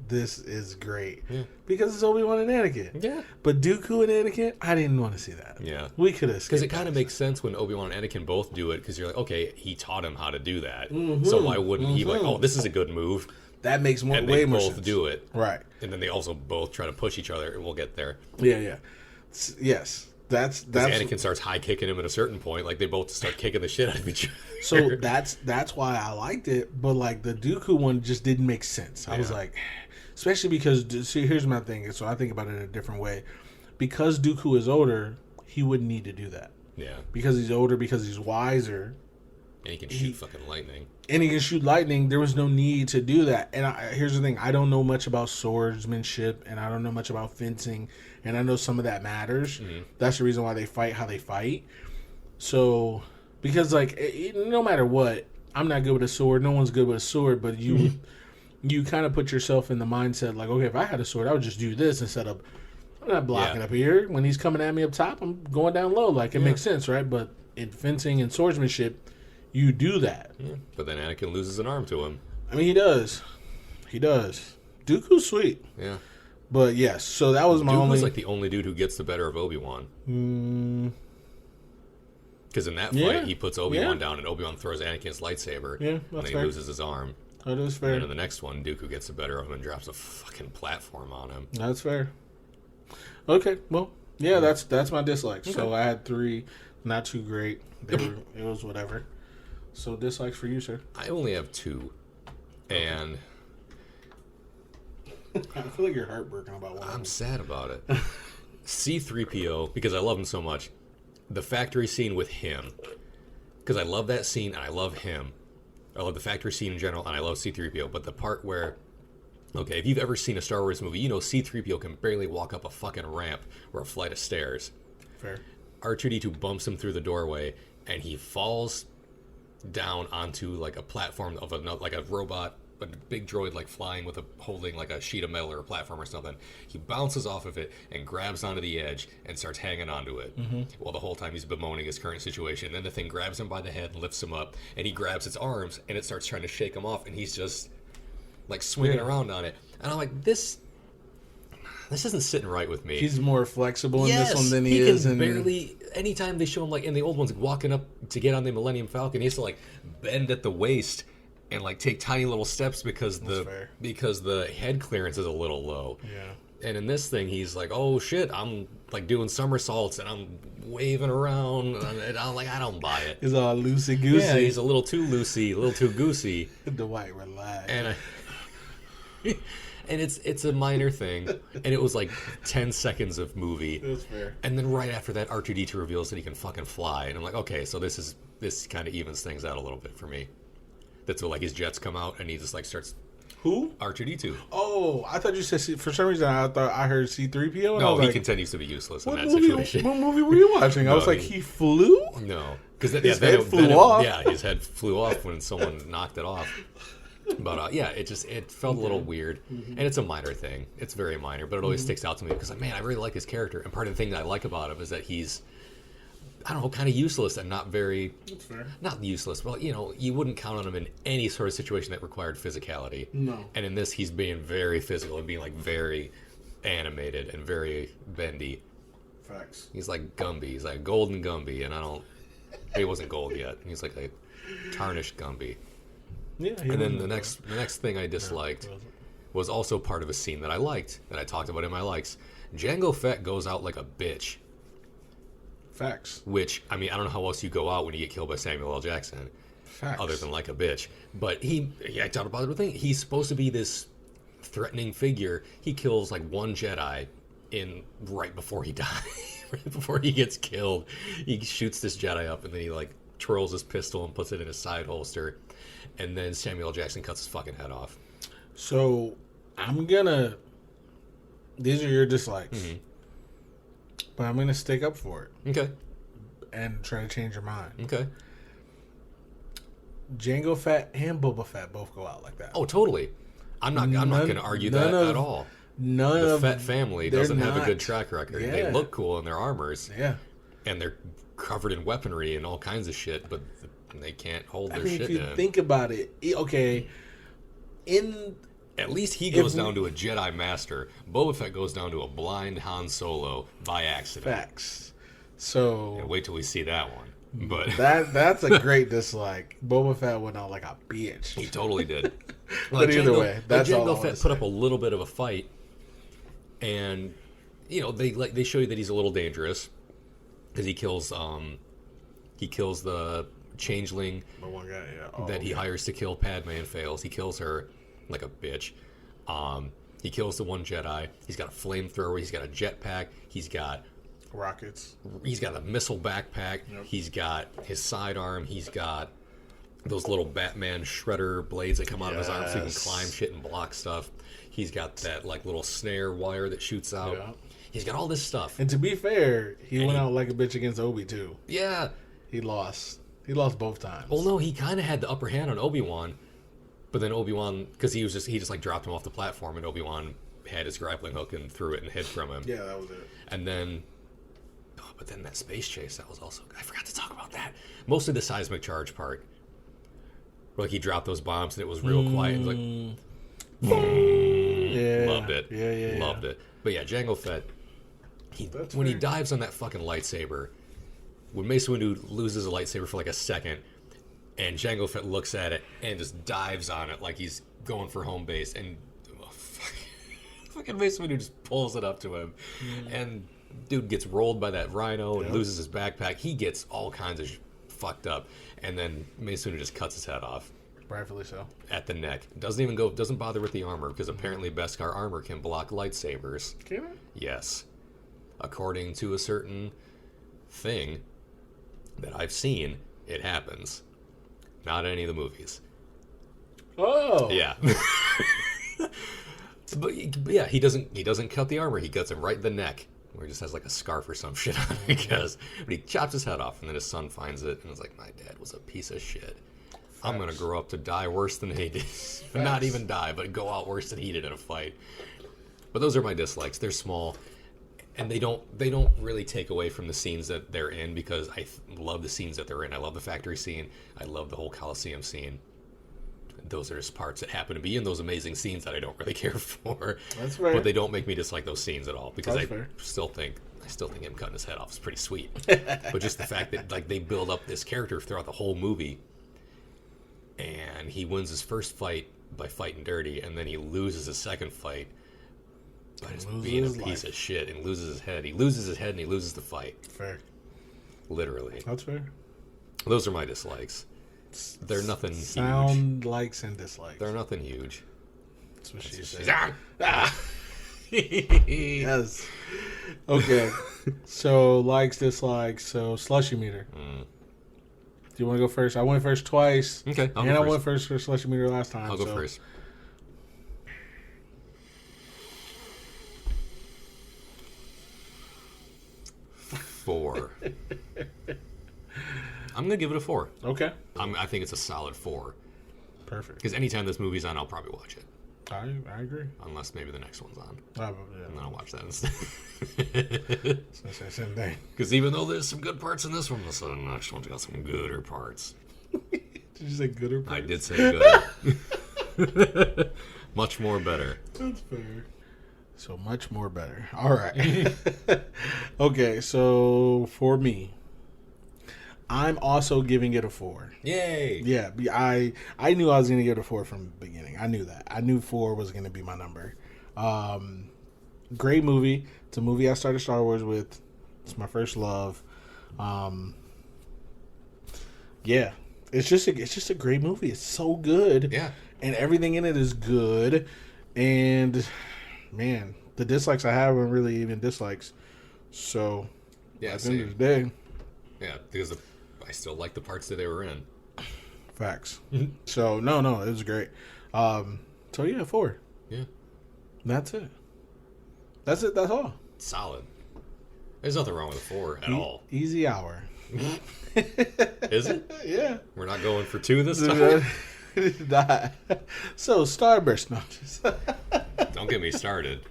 this is great. Yeah. Because it's Obi-Wan and Anakin. Yeah. But Dooku and Anakin, I didn't want to see that. Yeah. We could have. Because it kind of makes sense when Obi-Wan and Anakin both do it, because you're like, okay, he taught him how to do that. So why wouldn't he be like, oh, this is a good move? That makes way more sense. And they both do it. Right. And then they also both try to push each other, and we'll get there. Yeah. Yes. That's Anakin starts high kicking him at a certain point, like they both start kicking the shit out of each other. So that's why I liked it, but like the Dooku one just didn't make sense. I was like, especially because see, here's my thing. So I think about it in a different way. Because Dooku is older, he wouldn't need to do that. Yeah. Because he's older, because he's wiser, and he can shoot fucking lightning. And he can shoot lightning. There was no need to do that. And here's the thing: I don't know much about swordsmanship, and I don't know much about fencing. And I know some of that matters. Mm-hmm. That's the reason why they fight how they fight. So, because like no matter what, I'm not good with a sword. No one's good with a sword. But you kind of put yourself in the mindset like, okay, if I had a sword, I would just do this instead of I'm not blocking up here. When he's coming at me up top, I'm going down low. Like it makes sense, right? But in fencing and swordsmanship, you do that. Yeah. But then Anakin loses an arm to him. I mean, he does. Dooku's sweet. Yeah. But yes, so that was my only. Dooku's like the only dude who gets the better of Obi-Wan. Because in that fight, he puts Obi-Wan down, and Obi-Wan throws Anakin's lightsaber, and then he loses his arm. That is fair. And then in the next one, Dooku gets the better of him and drops a fucking platform on him. That's fair. Okay, well, yeah, that's my dislikes. Okay. So I had 3, not too great. It was whatever. So dislikes for you, sir? I only have 2, and I feel like you're heartbroken about one. I'm sad about it. C-3PO, because I love him so much. The factory scene with him, because I love that scene and I love him. I love the factory scene in general, and I love C-3PO. But the part where, okay, if you've ever seen a Star Wars movie, you know C-3PO can barely walk up a fucking ramp or a flight of stairs. Fair. R2-D2 bumps him through the doorway, and he falls down onto like a platform of like a robot, a big droid like flying with holding like a sheet of metal or a platform or something. He bounces off of it and grabs onto the edge and starts hanging onto it. Well, the whole time he's bemoaning his current situation. Then the thing grabs him by the head and lifts him up, and he grabs its arms and it starts trying to shake him off, and he's just like swinging around on it. And I'm like, this isn't sitting right with me. He's more flexible in this one than he is in... barely... Anytime they show him, like, in the old ones, walking up to get on the Millennium Falcon, he has to, like, bend at the waist and, like, take tiny little steps because the head clearance is a little low. Yeah. And in this thing, he's like, oh, shit, I'm, like, doing somersaults, and I'm waving around, and I'm like, I don't buy it. He's all loosey-goosey. Yeah, he's a little too loosey, a little too goosey. Dwight, relax. And it's a minor thing, and it was like 10 seconds of movie. That's fair. And then right after that, R2-D2 reveals that he can fucking fly, and I'm like, okay, so this kind of evens things out a little bit for me. That's what, like, his jets come out, and he just like starts. Who? R2-D2. Oh, I thought you said for some reason I thought I heard C-3PO. No, he continues to be useless in that situation. What movie were you watching? I was like, he flew? No, because his head flew off. Yeah, his head flew off when someone knocked it off. But it felt a little weird, and it's a minor thing. It's very minor, but it always sticks out to me because, like, man, I really like his character, and part of the thing that I like about him is that he's, I don't know, kind of useless and not very. That's fair. Not useless. Well, you wouldn't count on him in any sort of situation that required physicality. No. And in this, he's being very physical and being like very animated and very bendy. Facts. He's like Gumby. He's like golden Gumby, and he wasn't gold yet. He's like a tarnished Gumby. Yeah, and then the next thing I disliked was also part of a scene that I liked, that I talked about in my likes. Jango Fett goes out like a bitch. Facts. Which, I mean, I don't know how else you go out when you get killed by Samuel L. Jackson. Facts. Other than like a bitch. But I talked about the thing. He's supposed to be this threatening figure. He kills like one Jedi right before he dies. Right before he gets killed. He shoots this Jedi up, and then he like twirls his pistol and puts it in his side holster. And then Samuel L. Jackson cuts his fucking head off. So, these are your dislikes. Mm-hmm. But I'm going to stick up for it. Okay. And try to change your mind. Okay. Jango Fett and Boba Fett both go out like that. Oh, totally. I'm not going to argue that at all. The Fett family doesn't have a good track record. Yeah. They look cool in their armors. Yeah. And they're covered in weaponry and all kinds of shit, but they can't hold their shit if you in. Think about it. Okay. At least he goes down to a Jedi Master. Boba Fett goes down to a blind Han Solo by accident. Facts. So... And wait till we see that one. But that's a great dislike. Boba Fett went out like a bitch. He totally did. But either way, that's all I Jango Fett put up a little bit of a fight, and they show you that he's a little dangerous because he kills the changeling that he hires to kill Padmé and fails. He kills her like a bitch. He kills the one Jedi. He's got a flamethrower. He's got a jetpack. He's got rockets. He's got a missile backpack. Yep. He's got his sidearm. He's got those little Batman shredder blades that come out of his arm so he can climb shit and block stuff. He's got that like little snare wire that shoots out. Yeah. He's got all this stuff. And to be fair, he went out like a bitch against Obi too. Yeah. He lost. He lost both times. Well, no, he kind of had the upper hand on Obi-Wan, but then Obi-Wan, because he just like dropped him off the platform, and Obi-Wan had his grappling hook and threw it and hid from him. Yeah, that was it. And then, but then that space chase, that was also, I forgot to talk about that. Mostly the seismic charge part. Like he dropped those bombs and it was real quiet. And like, yeah, loved it. Yeah, loved it. But yeah, Jango Fett. When he dives on that fucking lightsaber, when Mace Windu loses a lightsaber for like a second, and Jango Fett looks at it and just dives on it like he's going for home base, and fucking Mace Windu just pulls it up to him, and dude gets rolled by that rhino and loses his backpack. He gets all kinds of fucked up, and then Mace Windu just cuts his head off. Rightfully so. At the neck. Doesn't bother with the armor, because apparently Beskar armor can block lightsabers. Can it? Yes. According to a certain thing that I've seen, it happens. Not any of the movies. Oh. Yeah. But yeah, he doesn't cut the armor. He cuts him right in the neck, where he just has like a scarf or some shit on it. But he chops his head off, and then his son finds it, and is like, my dad was a piece of shit. I'm going to grow up to die worse than he did. Not even die, but go out worse than he did in a fight. But those are my dislikes. They're small, and they don't really take away from the scenes that they're in, because I love the scenes that they're in. I love the factory scene. I love the whole Coliseum scene. Those are just parts that happen to be in those amazing scenes that I don't really care for. That's fair. But they don't make me dislike those scenes at all, because I still think him cutting his head off is pretty sweet. But just the fact that like they build up this character throughout the whole movie, and he wins his first fight by fighting dirty, and then he loses his second fight by just being a piece of shit and loses his head. He loses his head and he loses the fight. Fair. Literally. That's fair. Those are my dislikes. They're nothing huge. Likes and dislikes. They're nothing huge. That's what she said. Yes. Okay. So, likes, dislikes. So, Slushie meter. Do you want to go first? I went first twice. Okay, I went first for Slushie meter last time. I'll go first. Four. I'm going to give it a 4. Okay. I think it's a solid 4. Perfect. Because anytime this movie's on, I'll probably watch it. I agree. Unless maybe the next one's on. Yeah. And then I'll watch that instead. Same thing. Because even though there's some good parts in this one, the next one's got some gooder parts. Did you say gooder parts? I did say gooder. Much more better. That's fair. So much more better. All right. Okay, so for me, I'm also giving it a 4. Yay! Yeah, I knew I was going to give it a 4 from the beginning. I knew that. I knew 4 was going to be my number. Great movie. It's a movie I started Star Wars with. It's my first love. Yeah, it's just a great movie. It's so good. Yeah, and everything in it is good. And man, the dislikes I have aren't really even dislikes. So yeah, at the end of the day, yeah, because I still like the parts that they were in. Facts. So no, it was great. So yeah, 4. Yeah, that's it. That's all. Solid. There's nothing wrong with a 4 at all. Easy hour. Is it? Yeah. We're not going for 2 this time? Not. So, Starburst. No, Don't get me started.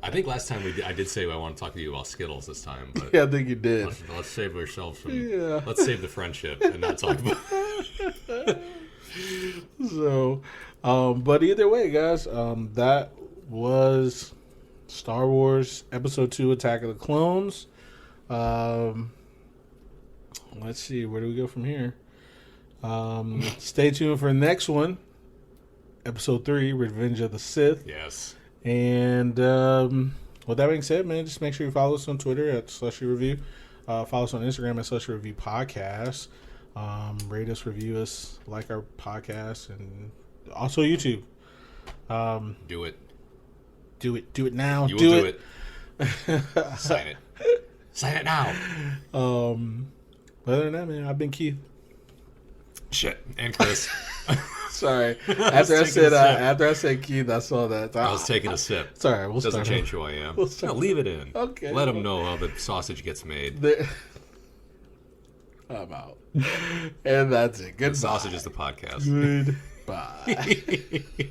I think last time I did say I want to talk to you about Skittles this time, but yeah, I think you did. let's save ourselves from. Yeah. Let's save the friendship and not talk about. So, but either way, guys, that was Star Wars Episode 2: Attack of the Clones. Let's see, where do we go from here? Stay tuned for the next one, Episode 3: Revenge of the Sith. Yes. And with that being said, man, just make sure you follow us on Twitter at Slushie Review. Follow us on Instagram at Slushie Review Podcast. Rate us, review us, like our podcast, and also YouTube. Do it. Do it now. You will do it. Sign it. Sign it now. Other than that, man, I've been Keith. Shit. And Chris. Sorry. After I said Keith, I saw that. I was taking a sip. Sorry, we'll Doesn't start change who I am. No, leave it in. Okay. Let them know how the sausage gets made. I'm out. And that's it. Goodbye. The sausage is the podcast. Goodbye.